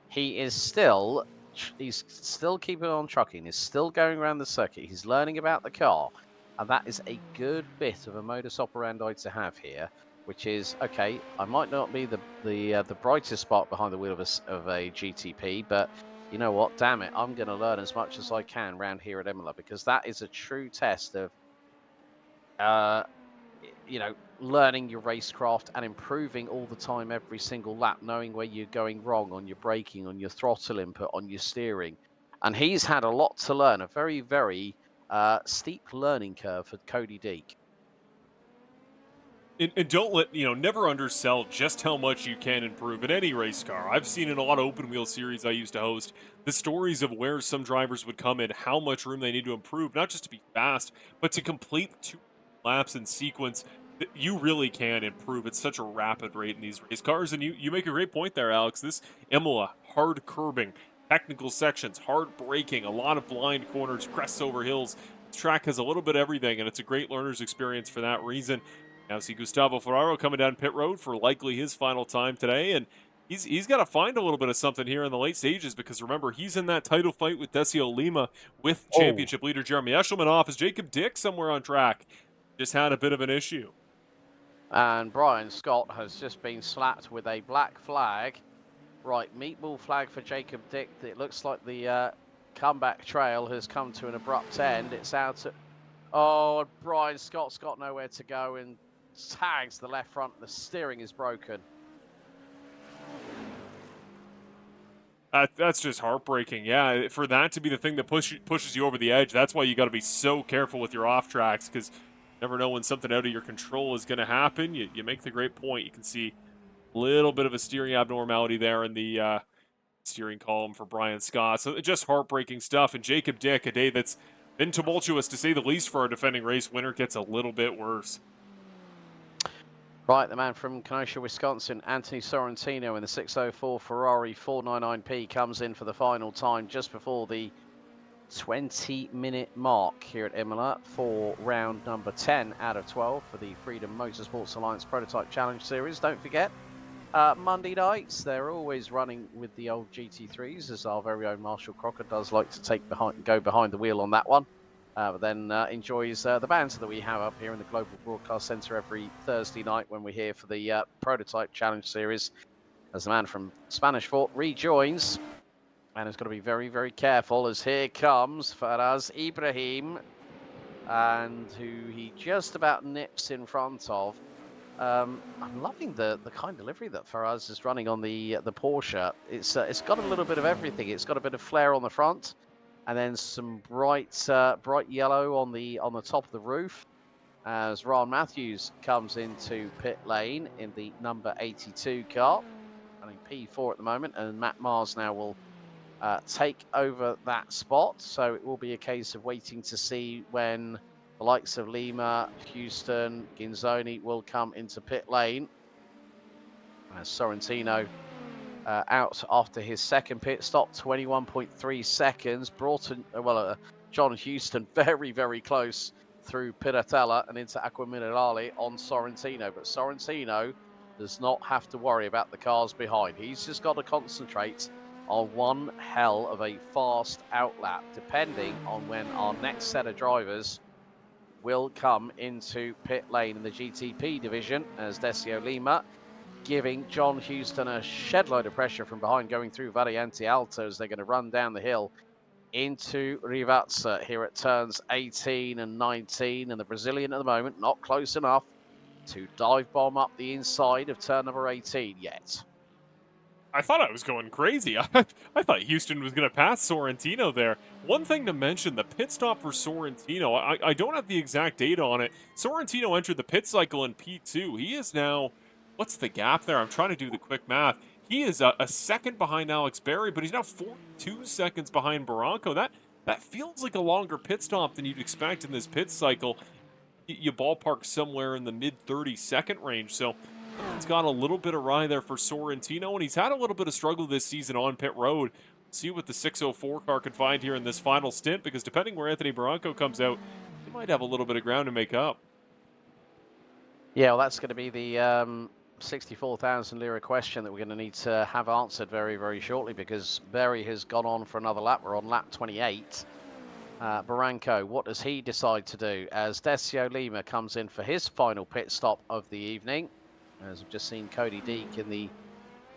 he's still keeping on trucking. He's still going around the circuit. He's learning about the car. And that is a good bit of a modus operandi to have here, which is, okay, I might not be the brightest spark behind the wheel of a GTP, but you know what? Damn it, I'm going to learn as much as I can around here at IMOLA, because that is a true test of, learning your racecraft and improving all the time, every single lap, knowing where you're going wrong on your braking, on your throttle input, on your steering. And he's had a lot to learn, a very, very steep learning curve for Cody Deek. And don't never undersell just how much you can improve in any race car. I've seen in a lot of open wheel series I used to host the stories of where some drivers would come in, how much room they need to improve, not just to be fast, but to complete 2 laps in sequence. You really can improve at such a rapid rate in these race cars. And you make a great point there, Alex. This IMOLA, hard curbing, technical sections, hard braking, a lot of blind corners, crests over hills. This track has a little bit of everything, and it's a great learner's experience for that reason. Now see Gustavo Ferraro coming down pit road for likely his final time today, and he's got to find a little bit of something here in the late stages, because remember, he's in that title fight with Decio Lima with championship leader Jeremy Eshelman off as Jacob Dick somewhere on track just had a bit of an issue. And Brian Scott has just been slapped with a black flag. Right, meatball flag for Jacob Dick. It looks like the comeback trail has come to an abrupt end. It's out at... Brian Scott's got nowhere to go and tags the left front. The steering is broken. That's just heartbreaking. Yeah, for that to be the thing that pushes you over the edge, that's why you got to be so careful with your off tracks, because you never know when something out of your control is going to happen. You make the great point. You can see a little bit of a steering abnormality there in the steering column for Brian Scott. So just heartbreaking stuff. And Jacob Dick, a day that's been tumultuous to say the least for our defending race winner, gets a little bit worse. Right, the man from Kenosha, Wisconsin, Anthony Sorrentino, in the 604 Ferrari 499P comes in for the final time just before the 20-minute mark here at IMOLA for round number 10 out of 12 for the Freedom Motorsport Alliance Prototype Challenge Series. Don't forget, Monday nights, they're always running with the old GT3s, as our very own Marshall Crocker does like to go behind the wheel on that one. But then enjoys the bands that we have up here in the Global Broadcast Centre every Thursday night when we're here for the Prototype Challenge Series, as the man from Spanish Fort rejoins and has got to be very, very careful as here comes Faraz Ibrahim, and who he just about nips in front of. I'm loving the kind of delivery that Faraz is running on the Porsche. It's got a little bit of everything. It's got a bit of flare on the front, and then some bright yellow on the top of the roof. As Ron Matthews comes into pit lane in the number 82 car, running P4 at the moment, and Matt Mars now will take over that spot. So it will be a case of waiting to see when the likes of Lima, Houston, Ginzoni will come into pit lane. As Sorrentino out after his second pit stop, 21.3 seconds. John Houston very, very close through Piratella and into Acqua Minerale on Sorrentino. But Sorrentino does not have to worry about the cars behind. He's just got to concentrate on one hell of a fast outlap, depending on when our next set of drivers will come into pit lane in the GTP division, as Decio Lima giving John Houston a shed load of pressure from behind going through Variante Alto as they're going to run down the hill into Rivazza here at turns 18 and 19. And the Brazilian at the moment not close enough to dive bomb up the inside of turn number 18 yet. I thought I was going crazy. I thought Houston was going to pass Sorrentino there. One thing to mention, the pit stop for Sorrentino, I don't have the exact data on it. Sorrentino entered the pit cycle in P2. He is now, what's the gap there? I'm trying to do the quick math. He is a second behind Alex Berry, but he's now 42 seconds behind Barranco. That feels like a longer pit stop than you'd expect in this pit cycle. You ballpark somewhere in the mid-30-second range, so it's got a little bit of rye there for Sorrentino, and he's had a little bit of struggle this season on pit road. See what the 604 car can find here in this final stint, because depending where Anthony Barranco comes out, he might have a little bit of ground to make up. Yeah, well, that's going to be the 64,000 lira question that we're going to need to have answered very, very shortly, because Berry has gone on for another lap. We're on lap 28. Barranco, what does he decide to do as Decio Lima comes in for his final pit stop of the evening? As we've just seen Cody Deek in the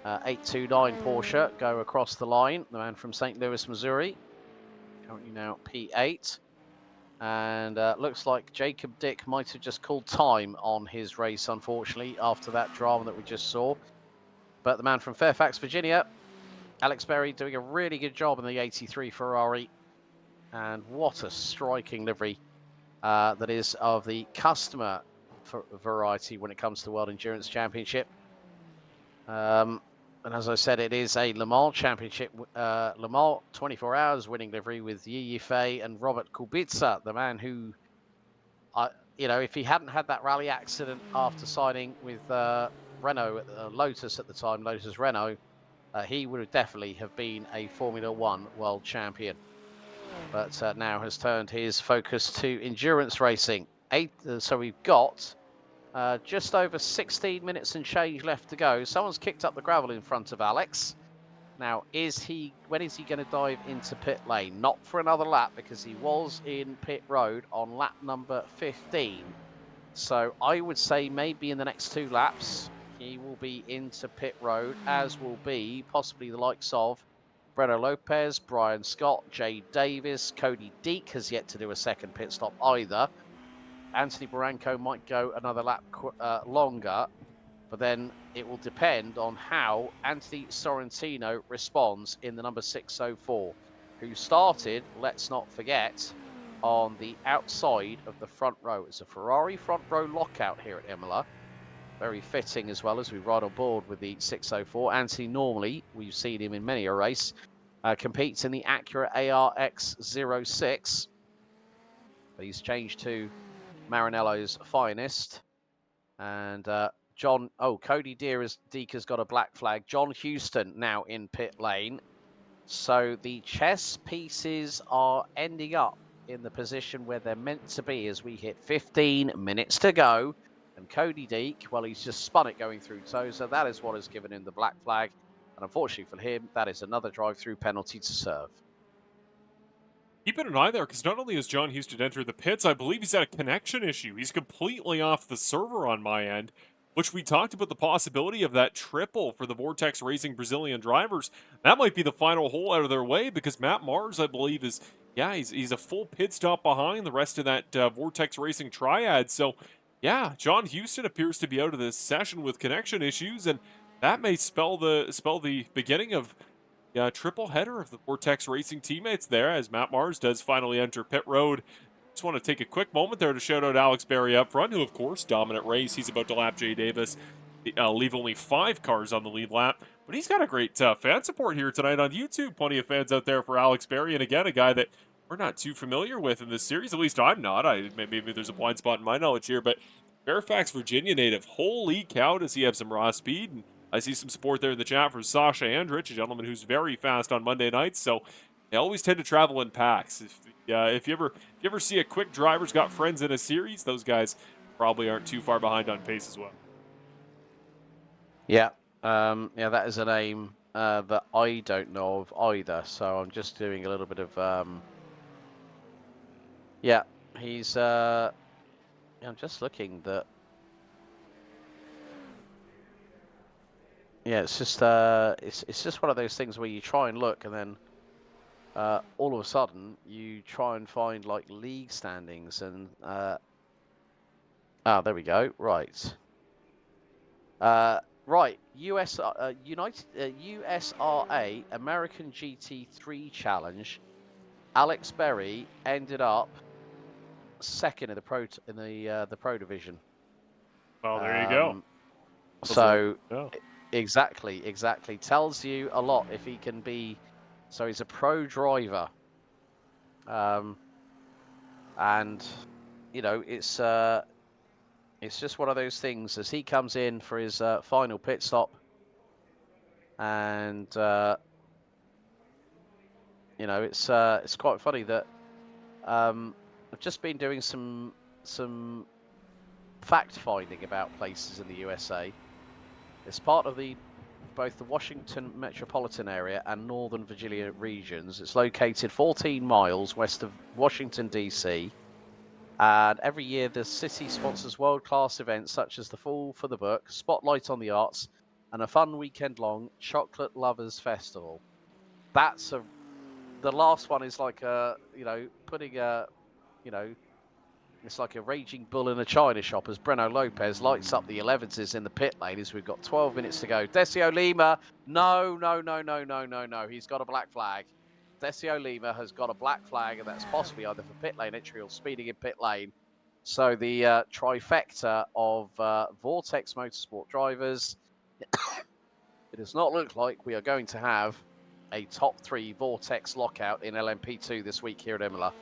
829 Porsche go across the line, the man from St. Louis, Missouri, currently now P8. And looks like Jacob Dick might have just called time on his race, unfortunately, after that drama that we just saw. But the man from Fairfax, Virginia, Alex Berry, doing a really good job in the 83 Ferrari. And what a striking livery that is of the customer variety when it comes to the World Endurance Championship. And as I said, it is a Le Mans Championship, Le Mans 24 hours winning livery with Yi Yifei and Robert Kubica, the man who, you know, if he hadn't had that rally accident after signing with Renault, Lotus at the time, Lotus Renault, he would have definitely have been a Formula One world champion. But now has turned his focus to endurance racing. So we've got just over 16 minutes and change left to go. Someone's kicked up the gravel in front of Alex. Now, when is he going to dive into pit lane? Not for another lap, because he was in pit road on lap number 15. So I would say maybe in the next 2 laps, he will be into pit road, as will be possibly the likes of Breno Lopez, Brian Scott, Jay Davis. Cody Deek has yet to do a second pit stop either. Anthony Barranco might go another lap longer, but then it will depend on how Anthony Sorrentino responds in the number 604, who started, let's not forget, on the outside of the front row. It's a Ferrari front row lockout here at Imola. Very fitting as well as we ride on board with the 604. Anthony normally, we've seen him in many a race, competes in the Acura ARX 06. But he's changed to Maranello's finest. And Cody Deek has got a black flag. John Houston now in pit lane. So the chess pieces are ending up in the position where they're meant to be as we hit 15 minutes to go. And Cody Deek, well, he's just spun it going through Tosa. That is what has given him the black flag. And unfortunately for him, that is another drive-through penalty to serve. Keeping an eye there, because not only has John Houston entered the pits, I believe he's had a connection issue. He's completely off the server on my end. which we talked about the possibility of that triple for the Vortex Racing Brazilian drivers. That might be the final hole out of their way because Matt Mars, I believe, is, yeah, he's a full pit stop behind the rest of that Vortex Racing triad. So, yeah, John Houston appears to be out of this session with connection issues, and that may spell the beginning of triple header of the Vortex Racing teammates there as Matt Mars does finally enter pit road. Just want to take a quick moment there to shout out Alex Berry up front, who, of course, dominant race. He's about to lap Jay Davis, leave only 5 cars on the lead lap. But he's got a great fan support here tonight on YouTube. Plenty of fans out there for Alex Berry. And again, a guy that we're not too familiar with in this series. At least I'm not. Maybe there's a blind spot in my knowledge here. But Fairfax, Virginia native. Holy cow, does he have some raw speed. And I see some support there in the chat from Sasha Andrich, a gentleman who's very fast on Monday nights. So they always tend to travel in packs. If you ever see a quick driver's got friends in a series, those guys probably aren't too far behind on pace as well. Yeah, yeah, that is a name that I don't know of either. So I'm just doing a little bit of yeah, he's I'm just looking that. Yeah, it's just one of those things where you try and look, and then all of a sudden you try and find like league standings, and there we go. Right, right. USRA American GT3 Challenge. Alex Berry ended up second in the pro division. Well, there you go. So. Exactly. Tells you a lot if he can be. So he's a pro driver, and you know it's just one of those things as he comes in for his final pit stop, and you know it's quite funny that I've just been doing some fact finding about places in the USA. It's part of both the Washington metropolitan area and Northern Virginia regions. It's located 14 miles west of Washington, D.C. And every year the city sponsors world-class events such as the Fall for the Book, Spotlight on the Arts, and a fun weekend-long Chocolate Lovers Festival. The last one is like putting it's like a raging bull in a china shop as Breno Lopez lights up the 11s in the pit lane as we've got 12 minutes to go. Decio Lima, no. He's got a black flag. Decio Lima has got a black flag, and that's possibly either for pit lane entry or speeding in pit lane. So the trifecta of Vortex Motorsport drivers, it does not look like we are going to have a top 3 Vortex lockout in LMP2 this week here at Imola.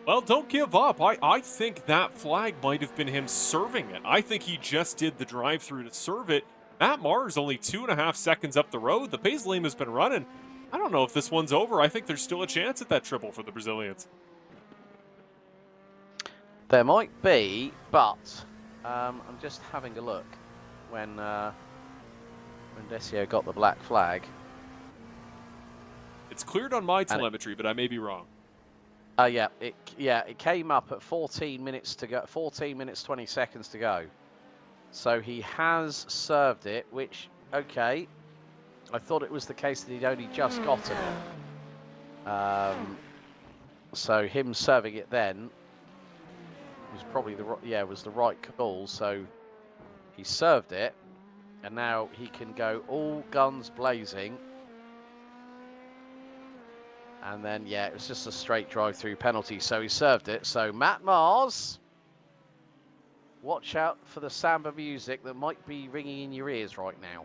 Well, don't give up. I think that flag might have been him serving it. I think he just did the drive-through to serve it. Matt Mars only 2.5 seconds up the road. The pace Lima's been running. I don't know if this one's over. I think there's still a chance at that triple for the Brazilians. There might be, but I'm just having a look when Decio got the black flag. It's cleared on my telemetry, but I may be wrong. It came up at 14 minutes to go. 14 minutes 20 seconds to go. So he has served it, which okay. I thought it was the case that he'd only just gotten it. So him serving it then was probably the right call. So he served it, and now he can go all guns blazing. And then, yeah, it was just a straight drive-through penalty, so he served it. So, Matt Mars, watch out for the samba music that might be ringing in your ears right now.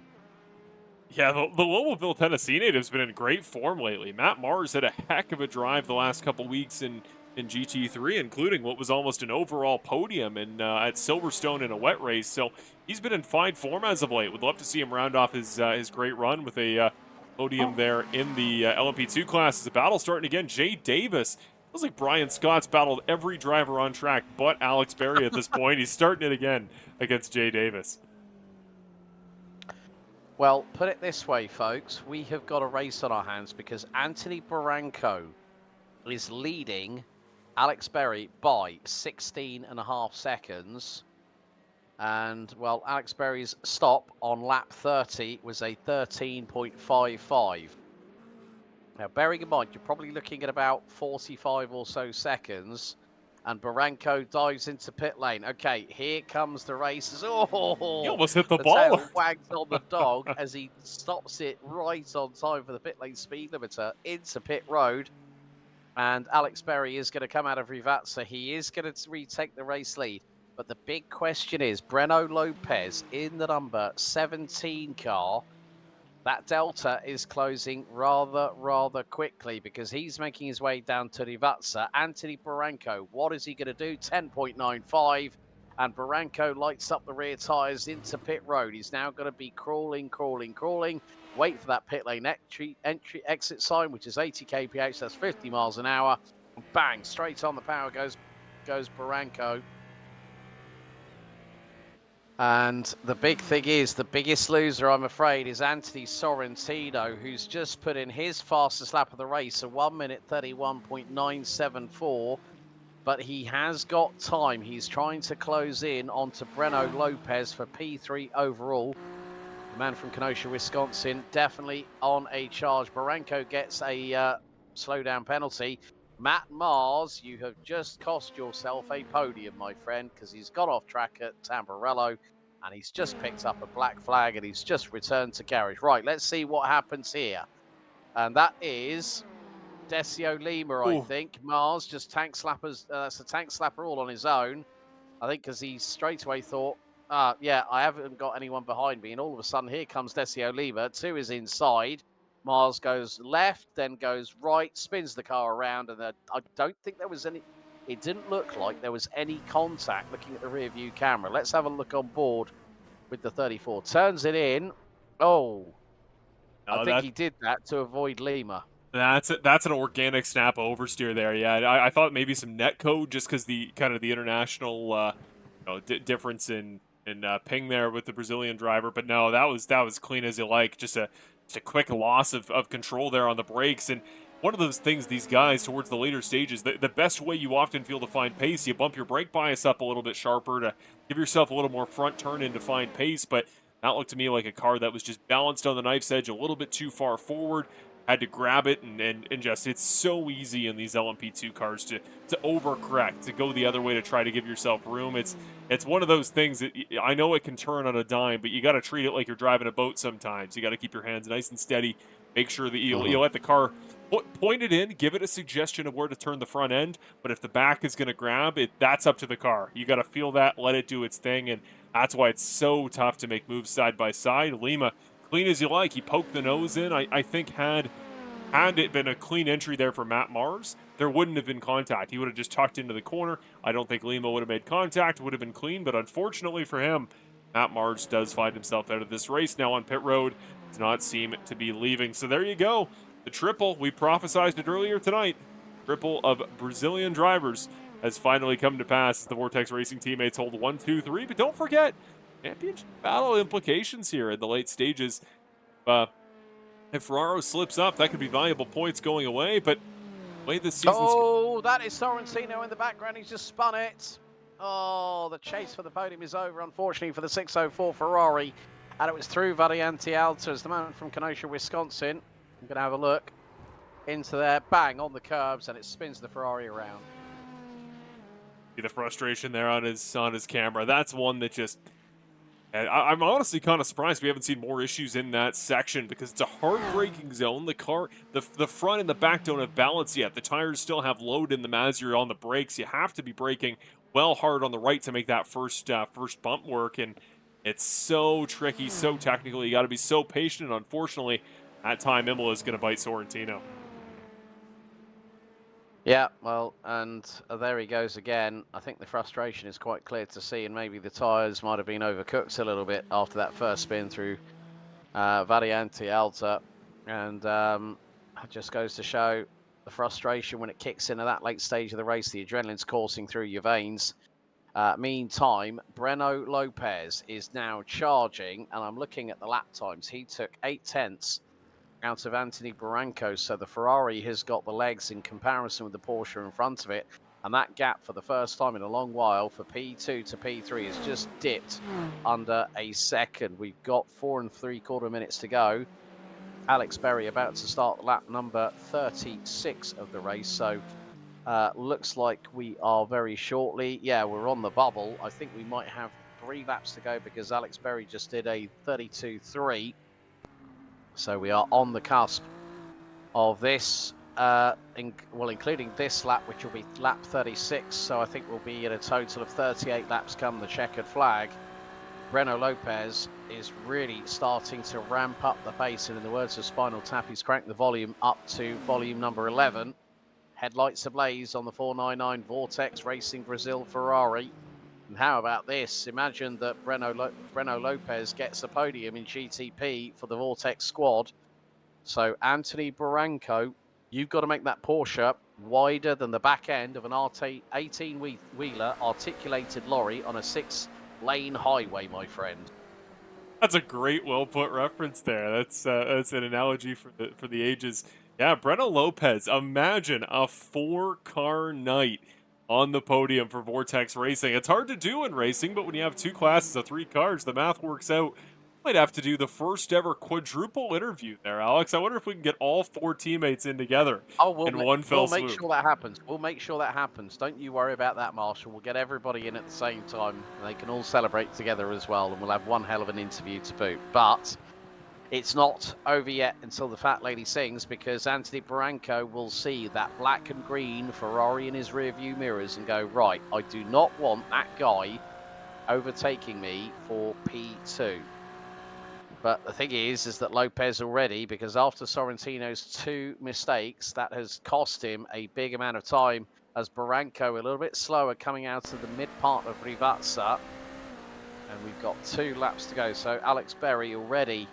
Yeah, the Louisville, Tennessee native's been in great form lately. Matt Mars had a heck of a drive the last couple weeks in GT3, including what was almost an overall podium at Silverstone in a wet race. So he's been in fine form as of late. Would love to see him round off his great run with a podium there in the LMP2 class. As a battle starting again, Jay Davis. Feels like Brian Scott's battled every driver on track but Alex Berry at this point. He's starting it again against Jay Davis. Well, put it this way, folks. We have got a race on our hands because Anthony Barranco is leading Alex Berry by 16.5 seconds. And, well, Alex Berry's stop on lap 30 was a 13.55. Now, bearing in mind, you're probably looking at about 45 or so seconds, and Barranco dives into pit lane. Okay, here comes the races. He Oh, almost hit the the ball. tail wags on the dog as he stops it right on time for the pit lane speed limiter into pit road. And Alex Berry is going to come out of Rivazza. He is going to retake the race lead. But the big question is, Breno Lopez in the number 17 car, that delta is closing rather quickly because he's making his way down to Rivazza. Anthony Barranco, what is he going to do? 10.95. And Barranco lights up the rear tyres into pit road. He's now going to be crawling. Wait for that pit lane exit sign, which is 80 kph. That's 50 miles an hour. And bang, straight on the power goes Barranco. And the big thing is, the biggest loser, I'm afraid, is Anthony Sorrentino, who's just put in his fastest lap of the race, a 1 minute 31.974. But he has got time. He's trying to close in onto Breno Lopez for P3 overall. The man from Kenosha, Wisconsin, definitely on a charge. Barranco gets a slowdown penalty. Matt Mars, you have just cost yourself a podium, my friend, because he's got off track at Tamburello and he's just picked up a black flag and he's just returned to garage. Right, let's see what happens here. And that is Decio Lima, I think. Mars just tank slappers. That's a tank slapper all on his own. I think because he straight away thought, yeah, I haven't got anyone behind me. And all of a sudden, here comes Decio Lima. 2 is inside. Mars goes left, then goes right, spins the car around. And I don't think there was any, it didn't look like there was any contact looking at the rear view camera. Let's have a look on board with the 34. Turns it in. Oh, I think he did that to avoid Lima. That's an organic snap oversteer there. Yeah, I thought maybe some net code just because the kind of the international difference in ping there with the Brazilian driver, but no, that was clean as you like. Just a quick loss of control there on the brakes. And one of those things, these guys towards the later stages, the best way you often feel to find pace, you bump your brake bias up a little bit sharper to give yourself a little more front turn in to find pace. But that looked to me like a car that was just balanced on the knife's edge a little bit too far forward. Had to grab it and just, it's so easy in these LMP2 cars to overcorrect, to go the other way to try to give yourself room. It's one of those things that I know it can turn on a dime, but you got to treat it like you're driving a boat sometimes. You got to keep your hands nice and steady. Make sure that you let the car point it in, give it a suggestion of where to turn the front end, but if the back is going to grab it, that's up to the car. You got to feel that, let it do its thing, and that's why it's so tough to make moves side by side. Lima, clean as you like. He poked the nose in. I think had it been a clean entry there for Matt Mars, there wouldn't have been contact. He would have just tucked into the corner. I don't think Lima would have made contact. It would have been clean, but unfortunately for him, Matt Mars does find himself out of this race now on pit road. Does not seem to be leaving. So there you go. The triple, we prophesized it earlier tonight. Triple of Brazilian drivers has finally come to pass as the Vortex Racing teammates hold 1, 2, 3. But don't forget, championship battle implications here in the late stages. If Ferraro slips up, that could be valuable points going away, but the way this season's... Oh, that is Sorrentino in the background. He's just spun it. Oh, the chase for the podium is over, unfortunately, for the 604 Ferrari. And it was through Variante Alta as the man from Kenosha, Wisconsin. I'm going to have a look into there. Bang, on the curbs, and it spins the Ferrari around. See the frustration there on his camera. That's one that just... And I'm honestly kind of surprised we haven't seen more issues in that section because it's a hard braking zone. The car, the front and the back don't have balance yet. The tires still have load in the as you're on the brakes. You have to be braking well hard on the right to make that first bump work, and it's so tricky, so technical. You got to be so patient, and unfortunately, at time IMOLA is going to bite Sorrentino. Yeah, well, and there he goes again. I think the frustration is quite clear to see, and maybe the tyres might have been overcooked a little bit after that first spin through Variante Alta. And it just goes to show the frustration when it kicks in at that late stage of the race. The adrenaline's coursing through your veins. Meantime, Breno Lopez is now charging, and I'm looking at the lap times. He took 8/10 out of Anthony Barranco, so the Ferrari has got the legs in comparison with the Porsche in front of it. And that gap for the first time in a long while for P2 to P3 has just dipped under a second. We've got 4 3/4 minutes to go. Alex Berry about to start lap number 36 of the race. So looks like we are very shortly. Yeah, we're on the bubble. I think we might have 3 laps to go because Alex Berry just did a 32.3. So we are on the cusp of this, including this lap, which will be lap 36. So I think we'll be at a total of 38 laps come the checkered flag. Breno Lopez is really starting to ramp up the pace, and in the words of Spinal Tap, he's cranked the volume up to volume number 11. Headlights ablaze on the 499 Vortex Racing Brazil Ferrari. And how about this? Imagine that Breno Lopez gets a podium in GTP for the Vortex squad. So Anthony Barranco, you've got to make that Porsche wider than the back end of an 18-wheeler articulated lorry on a 6-lane highway, my friend. That's a great, well put reference there. That's an analogy for the ages. Yeah, Breno Lopez. Imagine a 4-car night on the podium for Vortex Racing. It's hard to do in racing, but when you have 2 classes of 3 cars, the math works out. Might have to do the first ever quadruple interview there, Alex. I wonder if we can get all 4 teammates in together in one fell swoop. We'll make sure that happens. We'll make sure that happens. Don't you worry about that, Marshall. We'll get everybody in at the same time. And they can all celebrate together as well. And we'll have one hell of an interview to boot. But it's not over yet until the fat lady sings, because Anthony Barranco will see that black and green Ferrari in his rearview mirrors and go, right, I do not want that guy overtaking me for P2. But the thing is that Lopez already, because after Sorrentino's 2 mistakes, that has cost him a big amount of time, as Barranco a little bit slower coming out of the mid part of Rivazza. And we've got 2 laps to go. So Alex Berry already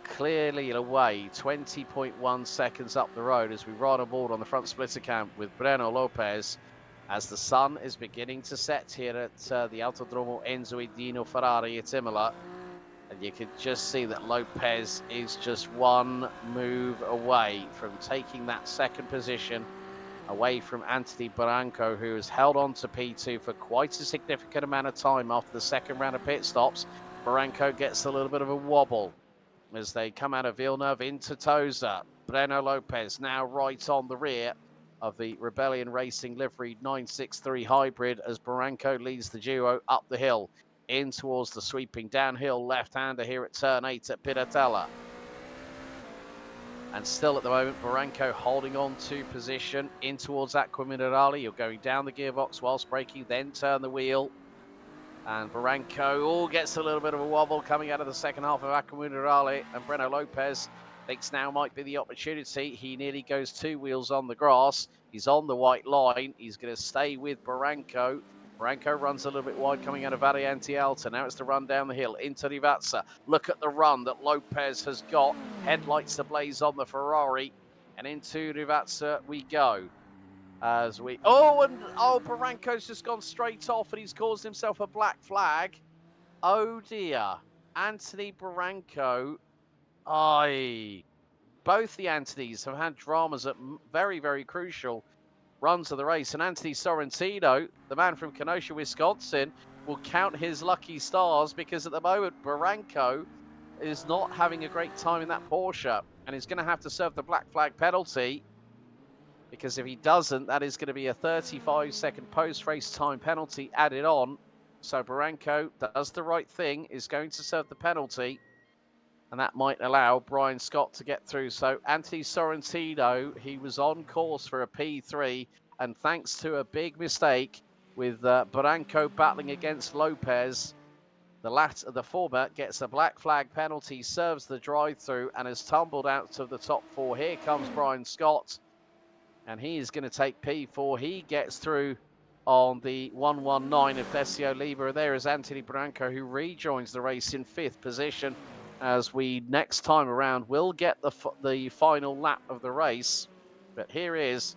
clearly away, 20.1 seconds up the road as we ride aboard on the front splitter cam with Breno Lopez, as the sun is beginning to set here at the Autodromo Enzo Dino Ferrari at Imola. And you can just see that Lopez is just 1 move away from taking that second position away from Anthony Barranco, who has held on to P2 for quite a significant amount of time after the second round of pit stops. Barranco gets a little bit of a wobble as they come out of Villeneuve into Tosa. Breno Lopez now right on the rear of the Rebellion Racing liveried 963 hybrid as Barranco leads the duo up the hill in towards the sweeping downhill left-hander here at turn 8 at Piratella. And still at the moment, Barranco holding on to position in towards Acqua Minerale. You're going down the gearbox whilst braking, then turn the wheel. And Barranco gets a little bit of a wobble coming out of the second half of Acqua Minerale. And Breno Lopez thinks now might be the opportunity. He nearly goes 2 wheels on the grass. He's on the white line. He's going to stay with Barranco. Barranco runs a little bit wide coming out of Variante Alta. Now it's the run down the hill into Rivazza. Look at the run that Lopez has got. Headlights ablaze on the Ferrari. And into Rivazza we go. As we... Barranco's just gone straight off and he's caused himself a black flag. Oh, dear. Anthony Barranco. Both the Anthonys have had dramas at very, very crucial runs of the race, and Anthony Sorrentino, the man from Kenosha, Wisconsin, will count his lucky stars, because at the moment Barranco is not having a great time in that Porsche and is going to have to serve the black flag penalty, because if he doesn't, that is going to be a 35-second post-race time penalty added on. So Barranco does the right thing, is going to serve the penalty, and that might allow Brian Scott to get through. So Anthony Sorrentino, he was on course for a P3, and thanks to a big mistake with Barranco battling against Lopez, the former gets a black flag penalty, serves the drive-through, and has tumbled out of the top 4. Here comes Brian Scott, and he is going to take P4. He gets through on the 119 of Decio Lieber. There is Anthony Barranco, who rejoins the race in 5th position, as we next time around will get the final lap of the race. But here is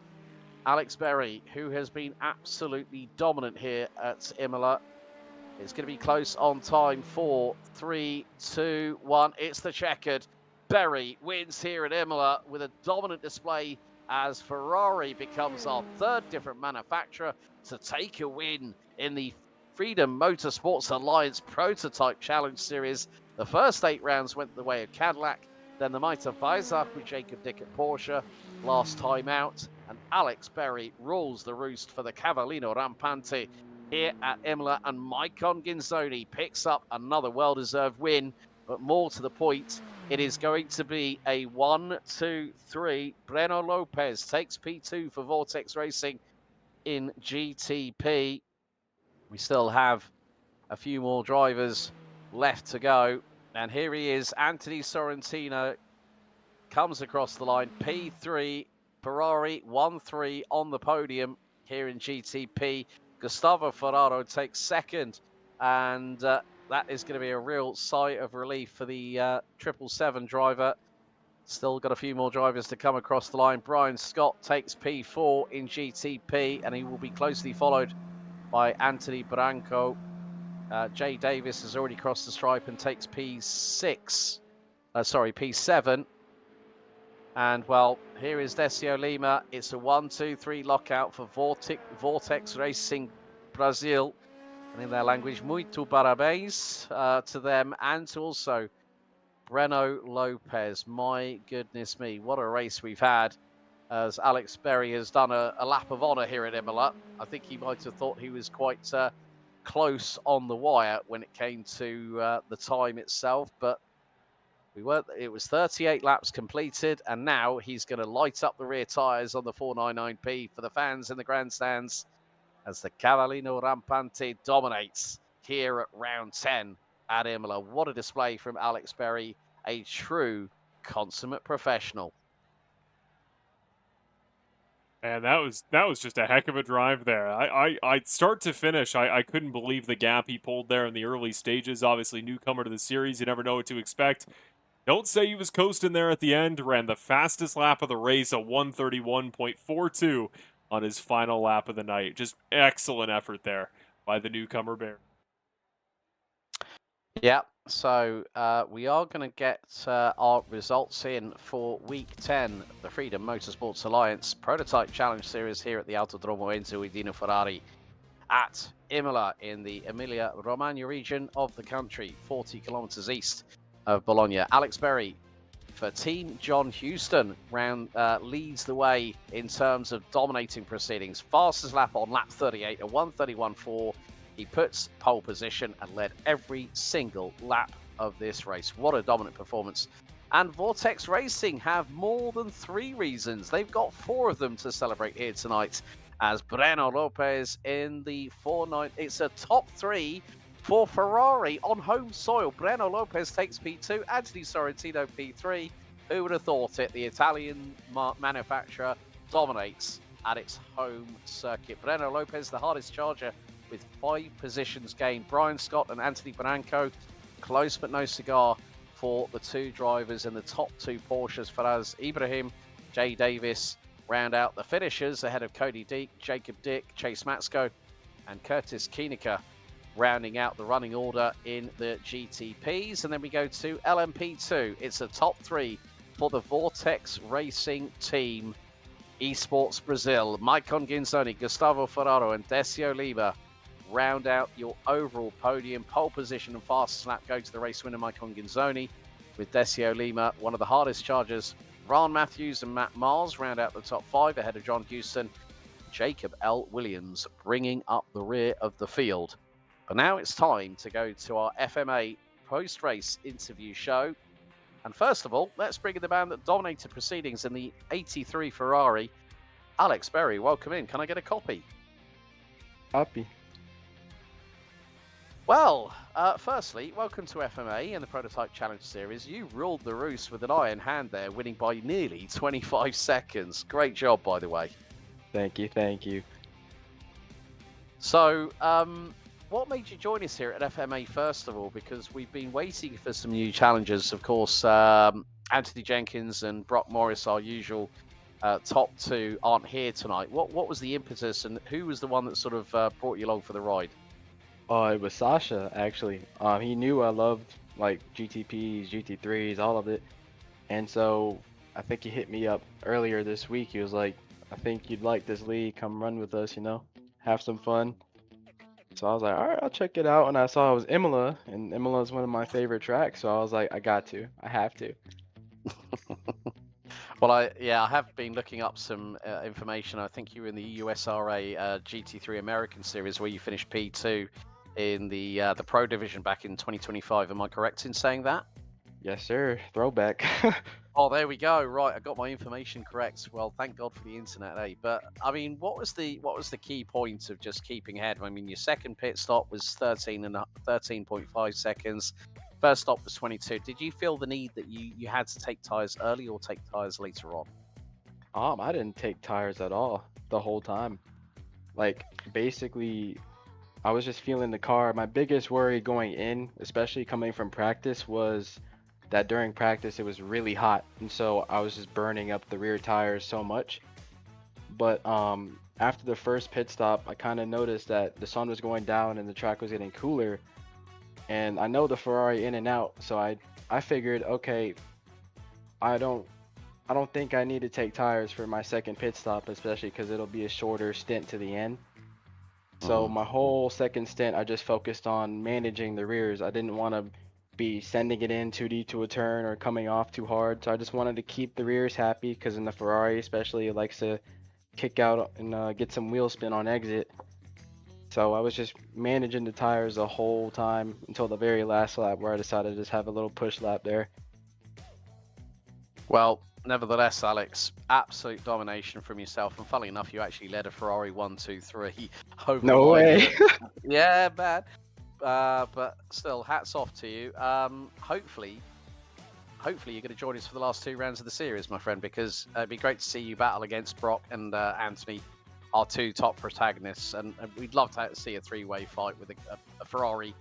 Alex Berry, who has been absolutely dominant here at Imola. It's going to be close on time. 4, 3, 2, 1. It's the checkered. Berry wins here at Imola with a dominant display as Ferrari becomes our third different manufacturer to take a win in the Freedom Motorsports Alliance Prototype Challenge Series. The first 8 rounds went the way of Cadillac, then the might of Weissach with Jacob Dick at Porsche last time out, and Alex Berry rules the roost for the Cavallino Rampante here at Imola, and Maicon Ginzoni picks up another well-deserved win, but more to the point, it is going to be a 1, 2, 3. Breno Lopez takes P2 for Vortex Racing in GTP. We still have a few more drivers left to go. And here he is, Anthony Sorrentino comes across the line. P3, Ferrari 1-3 on the podium here in GTP. Gustavo Ferraro takes second. And that is going to be a real sigh of relief for the 777 driver. Still got a few more drivers to come across the line. Brian Scott takes P4 in GTP, and he will be closely followed by Anthony Branco. Jay Davis has already crossed the stripe and takes P7. And well, here is Decio Lima. It's a 1, 2, 3 lockout for Vortex Racing Brazil. And in their language, muito parabéns to them, and to also Breno Lopez. My goodness me, what a race we've had, as Alex Berry has done a lap of honour here at Imola. I think he might have thought he was quite close on the wire when it came to the time itself, but it was 38 laps completed, and now he's going to light up the rear tyres on the 499P for the fans in the grandstands as the Cavallino Rampante dominates here at round 10 at Imola. What a display from Alex Berry, a true consummate professional. And that was just a heck of a drive there. I start to finish, I couldn't believe the gap he pulled there in the early stages. Obviously, newcomer to the series, you never know what to expect. Don't say he was coasting there at the end. Ran the fastest lap of the race, a 1:31.42 on his final lap of the night. Just excellent effort there by the newcomer Bear. Yeah, so we are going to get our results in for week 10, the Freedom Motorsports Alliance Prototype Challenge Series here at the Autodromo Enzo Edino Ferrari at Imola in the Emilia-Romagna region of the country, 40 kilometers east of Bologna. Alex Berry for Team John Houston leads the way in terms of dominating proceedings. Fastest lap on lap 38, a 1:31.4. He puts pole position and led every single lap of this race. What a dominant performance. And Vortex Racing have more than 3 reasons. They've got 4 of them to celebrate here tonight, as Breno Lopez in the 4.9. It's a top 3 for Ferrari on home soil. Breno Lopez takes P2, Anthony Sorrentino P3. Who would have thought it? The Italian manufacturer dominates at its home circuit. Breno Lopez, the hardest charger, with 5 positions gained. Brian Scott and Anthony Branco, close but no cigar for the 2 drivers in the top 2 Porsches. Faraz Ibrahim, Jay Davis round out the finishers ahead of Cody Deek, Jacob Dick, Chase Matsko, and Curtis Koenig rounding out the running order in the GTPs. And then we go to LMP2. It's a top 3 for the Vortex Racing team. Esports Brazil, Maicon Ginzoni, Gustavo Ferraro, and Decio Lima round out your overall podium. Pole position and fastest lap go to the race winner, Maicon Ginzoni, with Decio Lima, one of the hardest chargers. Ron Matthews and Matt Miles round out the top 5 ahead of John Houston. Jacob L. Williams bringing up the rear of the field. But now it's time to go to our FMA post-race interview show. And first of all, let's bring in the man that dominated proceedings in the 83 Ferrari, Alex Berry. Welcome in. Can I get a copy? Copy. Well, firstly, welcome to FMA and the Prototype Challenge Series. You ruled the roost with an iron hand there, winning by nearly 25 seconds. Great job, by the way. Thank you, thank you. So, what made you join us here at FMA, first of all? Because we've been waiting for some new challengers. Of course, Anthony Jenkins and Brock Morris, our usual top 2, aren't here tonight. What was the impetus, and who was the one that sort of brought you along for the ride? It was Sasha, actually. He knew I loved like GTPs, GT3s, all of it. And so I think he hit me up earlier this week. He was like, I think you'd like this league. Come run with us, have some fun. So I was like, all right, I'll check it out. And I saw it was IMOLA, and IMOLA is one of my favorite tracks. So I was like, I have to. Well, I have been looking up some information. I think you were in the USRA GT3 American Series where you finished P2 in the Pro Division back in 2025. Am I correct in saying that? Yes, sir. Throwback. Oh, there we go. Right, I got my information correct. Well, thank God for the internet, eh? But I mean, what was the key point of just keeping ahead? I mean, your second pit stop was 13.5 seconds. First stop was 22. Did you feel the need that you had to take tires early or take tires later on? I didn't take tires at all the whole time. Like, basically, I was just feeling the car. My biggest worry going in, especially coming from practice, was that during practice it was really hot, and so I was just burning up the rear tires so much. But after the first pit stop, I kind of noticed that the sun was going down and the track was getting cooler. And I know the Ferrari in and out, so I figured, okay, I don't think I need to take tires for my second pit stop, especially because it'll be a shorter stint to the end. So my whole second stint, I just focused on managing the rears. I didn't want to be sending it in too deep to a turn or coming off too hard. So I just wanted to keep the rears happy, because in the Ferrari especially, it likes to kick out and get some wheel spin on exit. So I was just managing the tires the whole time until the very last lap, where I decided to just have a little push lap there. Well, nevertheless, Alex, absolute domination from yourself. And funnily enough, you actually led a Ferrari 1-2-3 over No way. Yeah, bad. But still, hats off to you. Hopefully you're going to join us for the last 2 rounds of the series, my friend, because it'd be great to see you battle against Brock and Anthony, our 2 top protagonists. And we'd love to see a 3-way fight with a Ferrari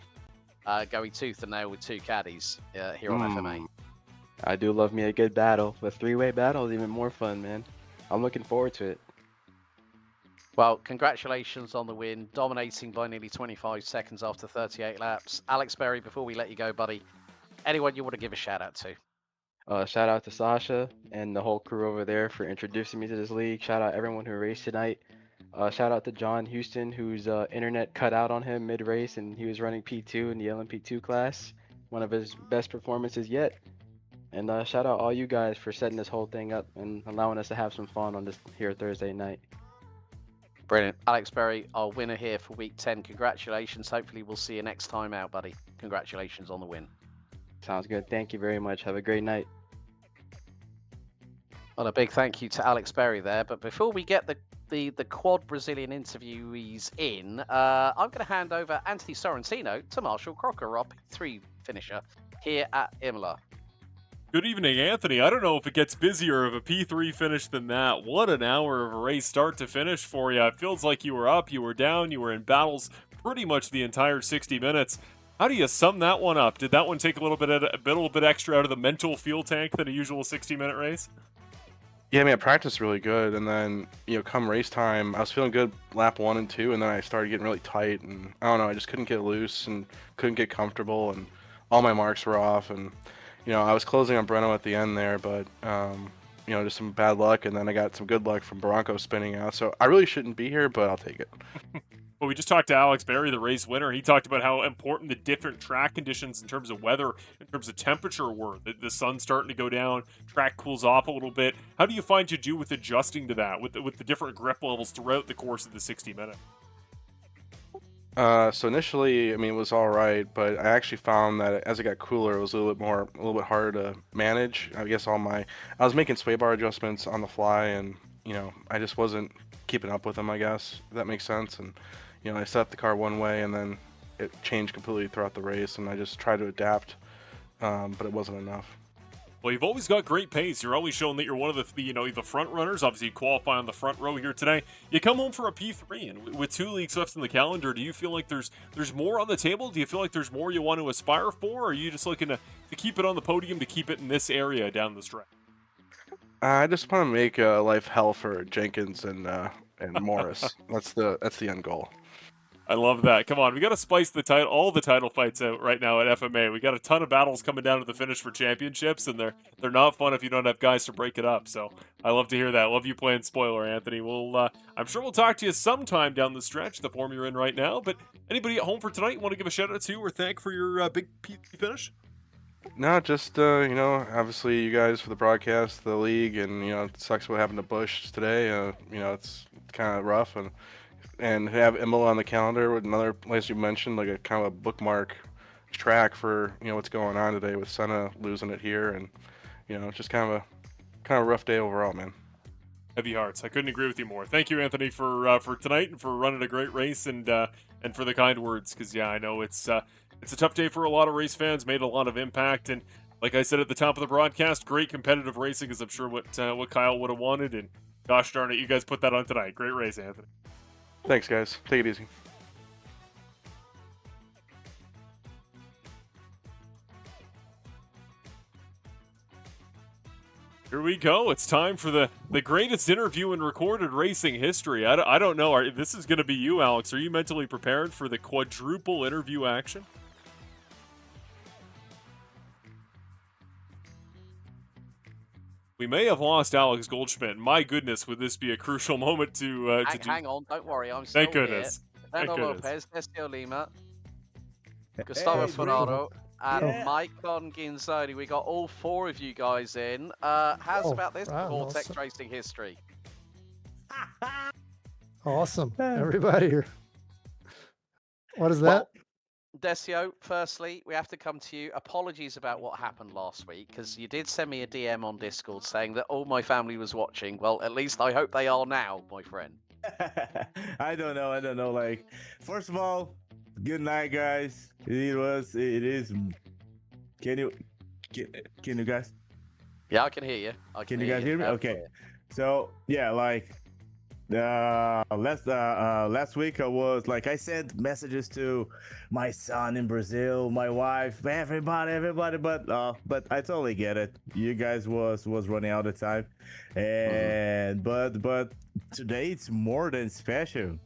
going tooth and nail with 2 caddies here on FMA. I do love me a good battle, but 3-way battle is even more fun, man. I'm looking forward to it. Well, congratulations on the win, dominating by nearly 25 seconds after 38 laps. Alex Berry, before we let you go, buddy, anyone you want to give a shout out to? Shout out to Sasha and the whole crew over there for introducing me to this league. Shout out everyone who raced tonight. Shout out to John Houston, whose internet cut out on him mid-race, and he was running P2 in the LMP2 class. One of his best performances yet. And shout out all you guys for setting this whole thing up and allowing us to have some fun on this here Thursday night. Brilliant. Alex Berry, our winner here for week 10. Congratulations. Hopefully we'll see you next time out, buddy. Congratulations on the win. Sounds good. Thank you very much. Have a great night. Well, a big thank you to Alex Berry there. But before we get the quad Brazilian interviewees in, I'm going to hand over Anthony Sorrentino to Marshall Crocker, our P3 finisher here at Imola. Good evening, Anthony. I don't know if it gets busier of a P3 finish than that. What an hour of a race start to finish for you. It feels like you were up, you were down, you were in battles pretty much the entire 60 minutes. How do you sum that one up? Did that one take a little bit extra out of the mental fuel tank than a usual 60-minute race? Yeah, I mean, I practiced really good, and then, come race time, I was feeling good lap 1 and 2, and then I started getting really tight, and I don't know, I just couldn't get loose and couldn't get comfortable, and all my marks were off, and I was closing on Breno at the end there, but, just some bad luck, and then I got some good luck from Bronco spinning out. So I really shouldn't be here, but I'll take it. Well, we just talked to Alex Berry, the race winner, and he talked about how important the different track conditions in terms of weather, in terms of temperature were. The sun's starting to go down, track cools off a little bit. How do you find you do with adjusting to that, with the different grip levels throughout the course of the 60 minutes? So initially, I mean, it was all right, but I actually found that as it got cooler, it was a little bit harder to manage. I guess I was making sway bar adjustments on the fly, and I just wasn't keeping up with them, I guess, if that makes sense. And I set the car one way, and then it changed completely throughout the race, and I just tried to adapt, but it wasn't enough. Well, you've always got great pace. You're always showing that you're one of the front runners. Obviously, you qualify on the front row here today. You come home for a P3, and with 2 leagues left in the calendar, do you feel like there's more on the table? Do you feel like there's more you want to aspire for, or are you just looking to keep it on the podium, to keep it in this area down the stretch? I just want to make life hell for Jenkins and Morris. That's the end goal. I love that. Come on, we got to spice all the title fights out right now at FMA. We got a ton of battles coming down to the finish for championships, and they're not fun if you don't have guys to break it up. So I love to hear that. Love you playing spoiler, Anthony. I'm sure we'll talk to you sometime down the stretch, the form you're in right now. But anybody at home for tonight want to give a shout out to or thank for your big finish? No, just obviously you guys for the broadcast, the league, and it sucks what happened to Busch today. It's kind of rough, and have IMOLA on the calendar with another, as you mentioned, like a kind of a bookmark track for what's going on today with Senna losing it here, and just kind of a rough day overall, man. Heavy hearts. I couldn't agree with you more. Thank you, Anthony, for tonight and for running a great race and for the kind words. Because I know it's a tough day for a lot of race fans. Made a lot of impact, and like I said at the top of the broadcast, great competitive racing is I'm sure what Kyle would have wanted. And gosh darn it, you guys put that on tonight. Great race, Anthony. Thanks, guys. Take it easy. Here we go. It's time for the greatest interview in recorded racing history. I don't know. This is going to be you, Alex. Are you mentally prepared for the quadruple interview action? We may have lost Alex Goldschmidt. My goodness, would this be a crucial moment to hang on, don't worry, I'm still Thank goodness. here. Fernando Lopez, Desio Lima, Gustavo Ferraro, and Maicon Ginzoni. We got all four of you guys in. How's about this Vortex awesome. racing history? Awesome. Everybody here. What is that? Desio, firstly, we have to come to you. Apologies about what happened last week, because you did send me a DM on Discord saying that all my family was watching. Well, at least I hope they are now, my friend. I don't know. Like, first of all, good night, guys. It is. Can you guys? Yeah, I can hear you. Can you guys hear me? Okay. So yeah, like last week I was like, I sent messages to my son in Brazil, my wife, everybody, but I totally get it. You guys was running out of time, and but today it's more than special.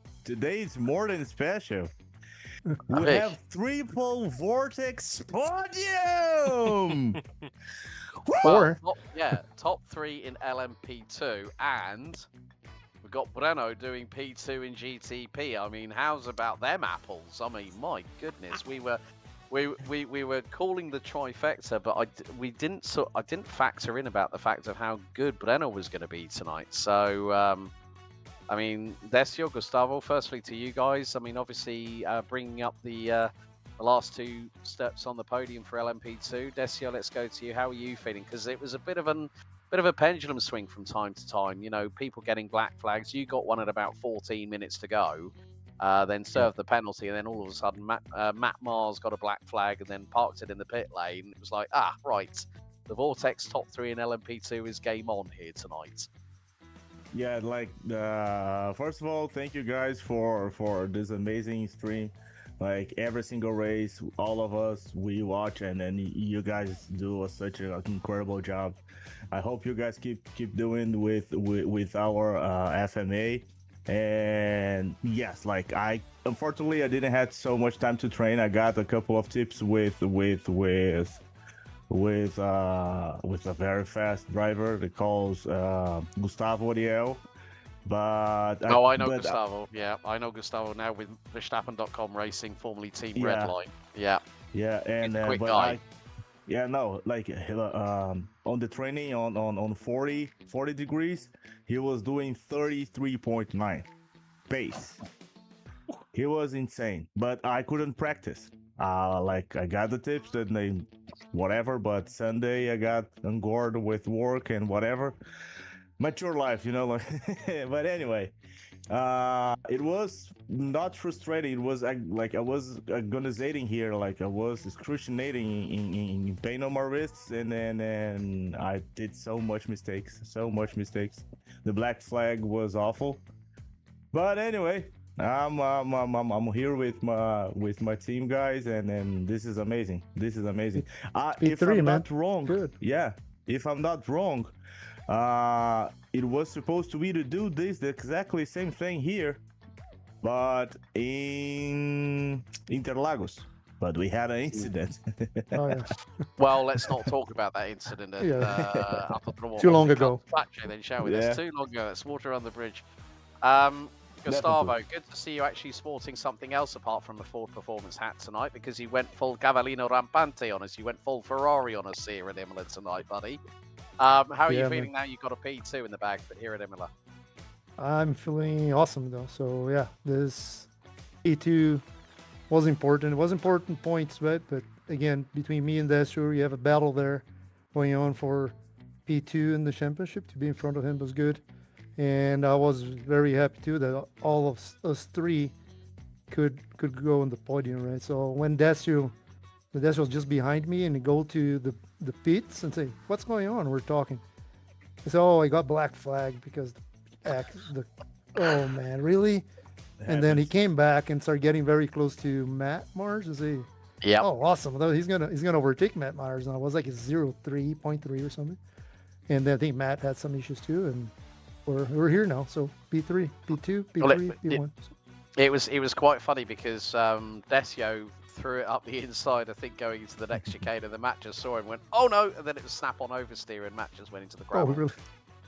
We have triple Vortex podium. Top 3 in LMP2, and we've got Breno doing P2 in GTP. I mean, how's about them apples? I mean, my goodness, we were calling the trifecta, but I didn't factor in about the fact of how good Breno was going to be tonight. So, I mean, Desio, Gustavo, firstly to you guys. I mean, obviously bringing up the last two steps on the podium for LMP2. Desio, let's go to you. How are you feeling? Because it was a bit of a pendulum swing from time to time. People getting black flags. You got one at about 14 minutes to go, then served the penalty, and then all of a sudden Matt Mars got a black flag and then parked it in the pit lane. It was like, right, the Vortex top 3 in LMP2 is game on here tonight. Yeah, like first of all, thank you guys for this amazing stream. Like every single race, all of us, we watch, and then you guys do such an incredible job. I hope you guys keep doing with our FMA. And yes, like unfortunately I didn't have so much time to train. I got a couple of tips with a very fast driver that calls Gustavo Ariel. But I know Gustavo. Yeah, I know Gustavo now with Verstappen.com Racing, formerly Team Redline. Yeah, and he's a quick guy. On the training on 40 degrees, he was doing 33.9 pace. He was insane, but I couldn't practice. I got the tips and then whatever, but Sunday I got on board with work and whatever. Mature life, but anyway, it was not frustrating. It was I was agonizing here, like I was excruciating in pain on my wrists, and then I did so much mistakes. The black flag was awful, but anyway, I'm here with my team guys, and this is amazing. If I'm not wrong, good. Yeah, if I'm not wrong, it was supposed to be to do this the exactly same thing here, but in Interlagos. But we had an incident. Oh yeah. Well, let's not talk about that incident at Yeah. Autodromo Too long Monte ago. Carlo then, shall we? Yeah. That's too long ago. Let's water on the bridge. Gustavo, good to see you actually sporting something else apart from a Ford Performance hat tonight, because you went full Cavallino Rampante on us. You went full Ferrari on us here at Imola tonight, buddy. How are you Yeah, feeling now you've got a P2 in the bag here at Imola? I'm feeling awesome though. So yeah, this E2 was important. It was important points, right? But again, between me and Desur, you have a battle there going on for P2 in the championship. To be in front of him was good. And I was very happy too that all of us three could go on the podium, right? So when Desur was just behind me and he go to the pits and say, "What's going on?" We're talking. He said, "Oh, I got black flag because oh man, really?" And then he came back and started getting very close to Matt Mars. Is he? Yeah. Oh, awesome! He's gonna overtake Matt Mars, and I was like 0.3 or something. And then I think Matt had some issues too, and we're here now. So P3, P2, P3, P1. It was quite funny because Decio threw it up the inside, I think, going into the next chicane, and the Matt just saw him and went, "Oh no!" And then it was snap on oversteer, and Matt just went into the Oh, gravel. really?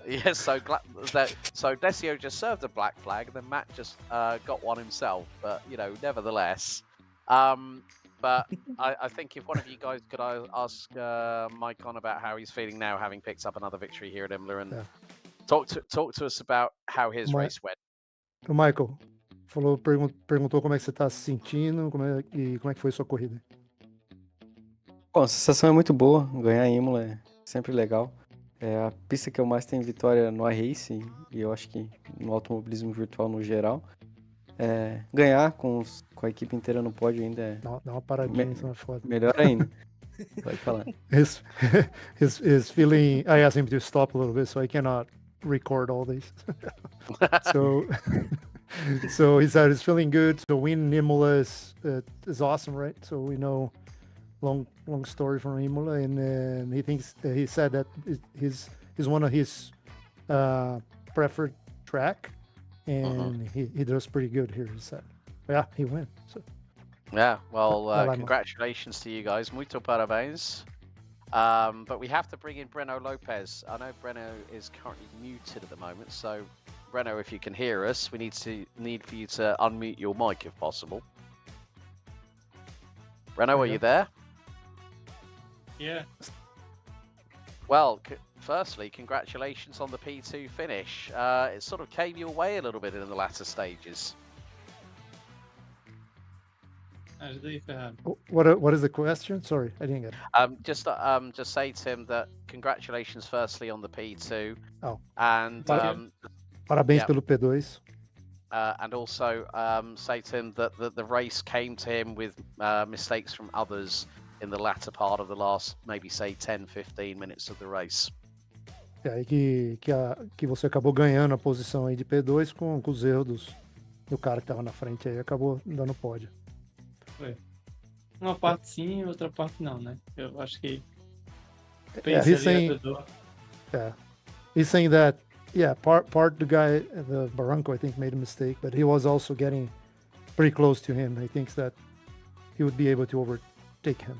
Yes, so Decio just served a black flag, and then Matt just got one himself. But nevertheless, but I think if one of you guys could ask Mike on about how he's feeling now, having picked up another victory here at Imola, and talk to us about how his race went. O Michael perguntou como é que você está se sentindo, como é que foi sua corrida. Bom, a sensação é muito boa. Ganhar em Imola é sempre legal. É a pista que eu mais tenho vitória no iRacing e eu acho que no automobilismo virtual no geral. Ganhar com a equipe inteira no pódio ainda é Dá uma paradinha, isso é foda. melhor ainda. Pode falar. His feeling, I asked him to stop a little bit so I cannot record all these. So he said it's feeling good. So winning Imola is awesome, right? So we know long story from Imola, and he said that is one of his preferred track, and he does pretty good here. He said, yeah, he went. So yeah, well, congratulations to you guys. Muito parabéns. But we have to bring in Breno Lopez. I know Breno is currently muted at the moment, so Breno, if you can hear us, we need for you to unmute your mic if possible. Breno, are you there? Yeah. Well, firstly, congratulations on the P2 finish. It sort of came your way a little bit in the latter stages. What is the question? Sorry, I didn't get it. Just say to him that congratulations firstly on the P2. Oh. And parabéns pelo P2. And also say to him that the race came to him with mistakes from others in the latter part of the last, maybe say 10-15 minutes of the race. E que você acabou ganhando a posição aí de P2 com os erros do cara que estava na frente aí, acabou dando pódio. Foi. Uma parte sim, outra parte não, né? Eu acho que he's saying that part the guy, the Barranco, I think, made a mistake, but he was also getting pretty close to him. He thinks that he would be able to overtake him.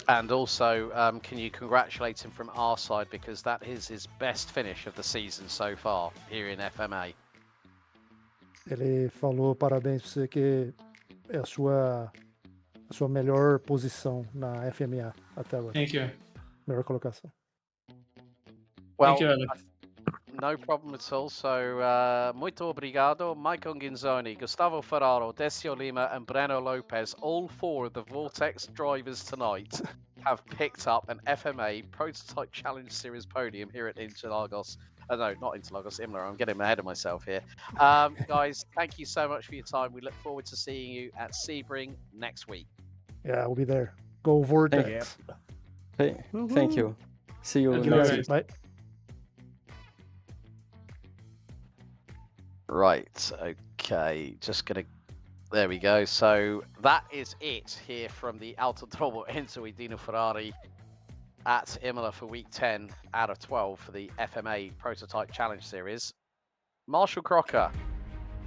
And also, can you congratulate him from our side, because that is his best finish of the season so far here in FMA. Ele falou parabéns para você, que é a sua melhor posição na FMA até agora. Thank you. Melhor colocação. Well, Thank you, Alex. No problem at all. So, muito obrigado, Michael Ginzoni, Gustavo Ferraro, Decio Lima, and Breno Lopez. All four of the Vortex drivers tonight have picked up an FMA Prototype Challenge Series podium here at Interlagos. No, not Interlagos, Imola. I'm getting ahead of myself here. Guys, thank you so much for your time. We look forward to seeing you at Sebring next week. Yeah, we'll be there. Go Vortex. Hey, thank you. See you next week. Bye. Right, okay, there we go. So that is it here from the Autodromo Enzo Dino Ferrari at Imola for week 10 out of 12 for the FMA Prototype Challenge Series. Marshall Crocker,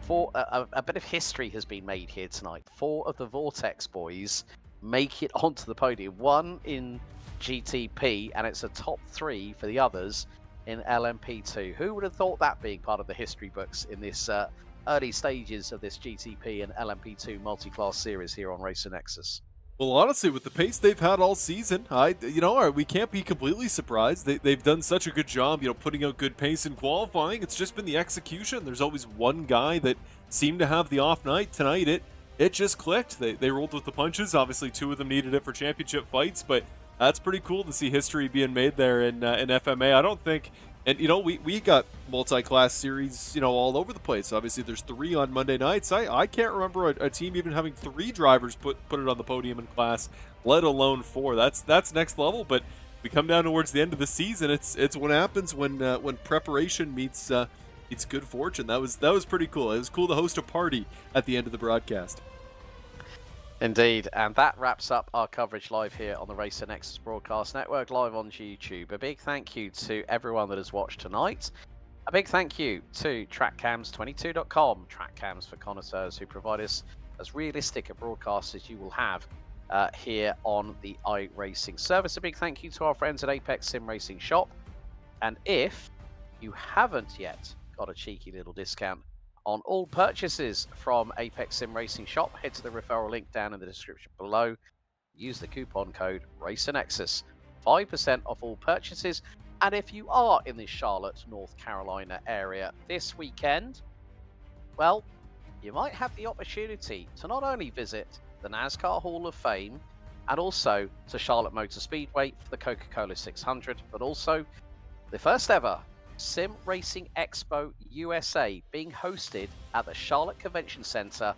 a bit of history has been made here tonight. 4 of the Vortex boys make it onto the podium. 1 in GTP, and it's a top 3 for the others in LMP2. Who would have thought that being part of the history books in this early stages of this GTP and LMP2 multi-class series here on Racer Nexus? Well, honestly, with the pace they've had all season, we can't be completely surprised. They've done such a good job, putting out good pace in qualifying. It's just been the execution. There's always one guy that seemed to have the off night. Tonight, it just clicked. They rolled with the punches. Obviously, 2 of them needed it for championship fights, but that's pretty cool to see history being made there in FMA. I don't think, and we got multi-class series, all over the place. Obviously, there's 3 on Monday nights. I can't remember a team even having 3 drivers put it on the podium in class, let alone 4. That's next level. But we come down towards the end of the season. It's what happens when preparation meets good fortune. That was pretty cool. It was cool to host a party at the end of the broadcast. Indeed, and that wraps up our coverage live here on the Racer Nexus Broadcast Network, live on YouTube. A big thank you to everyone that has watched tonight. A big thank you to TrackCams22.com, TrackCams for connoisseurs, who provide us as realistic a broadcast as you will have here on the iRacing service. A big thank you to our friends at Apex Sim Racing Shop. And if you haven't yet got a cheeky little discount on all purchases from Apex Sim Racing Shop, head to the referral link down in the description below. Use the coupon code RacerNexus, 5% off all purchases. And if you are in the Charlotte, North Carolina area this weekend, well, you might have the opportunity to not only visit the NASCAR Hall of Fame and also to Charlotte Motor Speedway for the Coca-Cola 600, but also the first ever Sim Racing Expo USA being hosted at the Charlotte Convention Center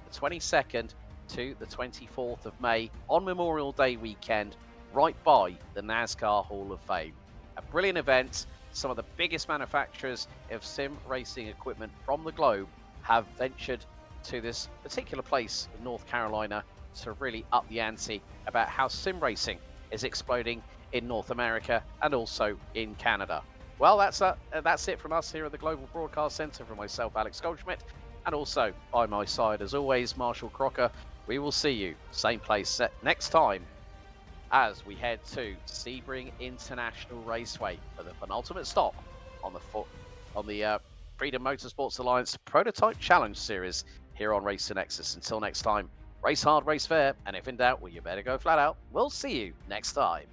the 22nd to the 24th of May on Memorial Day weekend, right by the NASCAR Hall of Fame. A brilliant event. Some of the biggest manufacturers of sim racing equipment from the globe have ventured to this particular place in North Carolina to really up the ante about how sim racing is exploding in North America and also in Canada. Well, that's it from us here at the Global Broadcast Centre. From myself, Alex Goldschmidt, and also by my side, as always, Marshall Crocker. We will see you same place next time as we head to Sebring International Raceway for the penultimate stop on the Freedom Motorsport Alliance Prototype Challenge Series here on Racer Nexus. Until next time, race hard, race fair, and if in doubt, well, you better go flat out. We'll see you next time.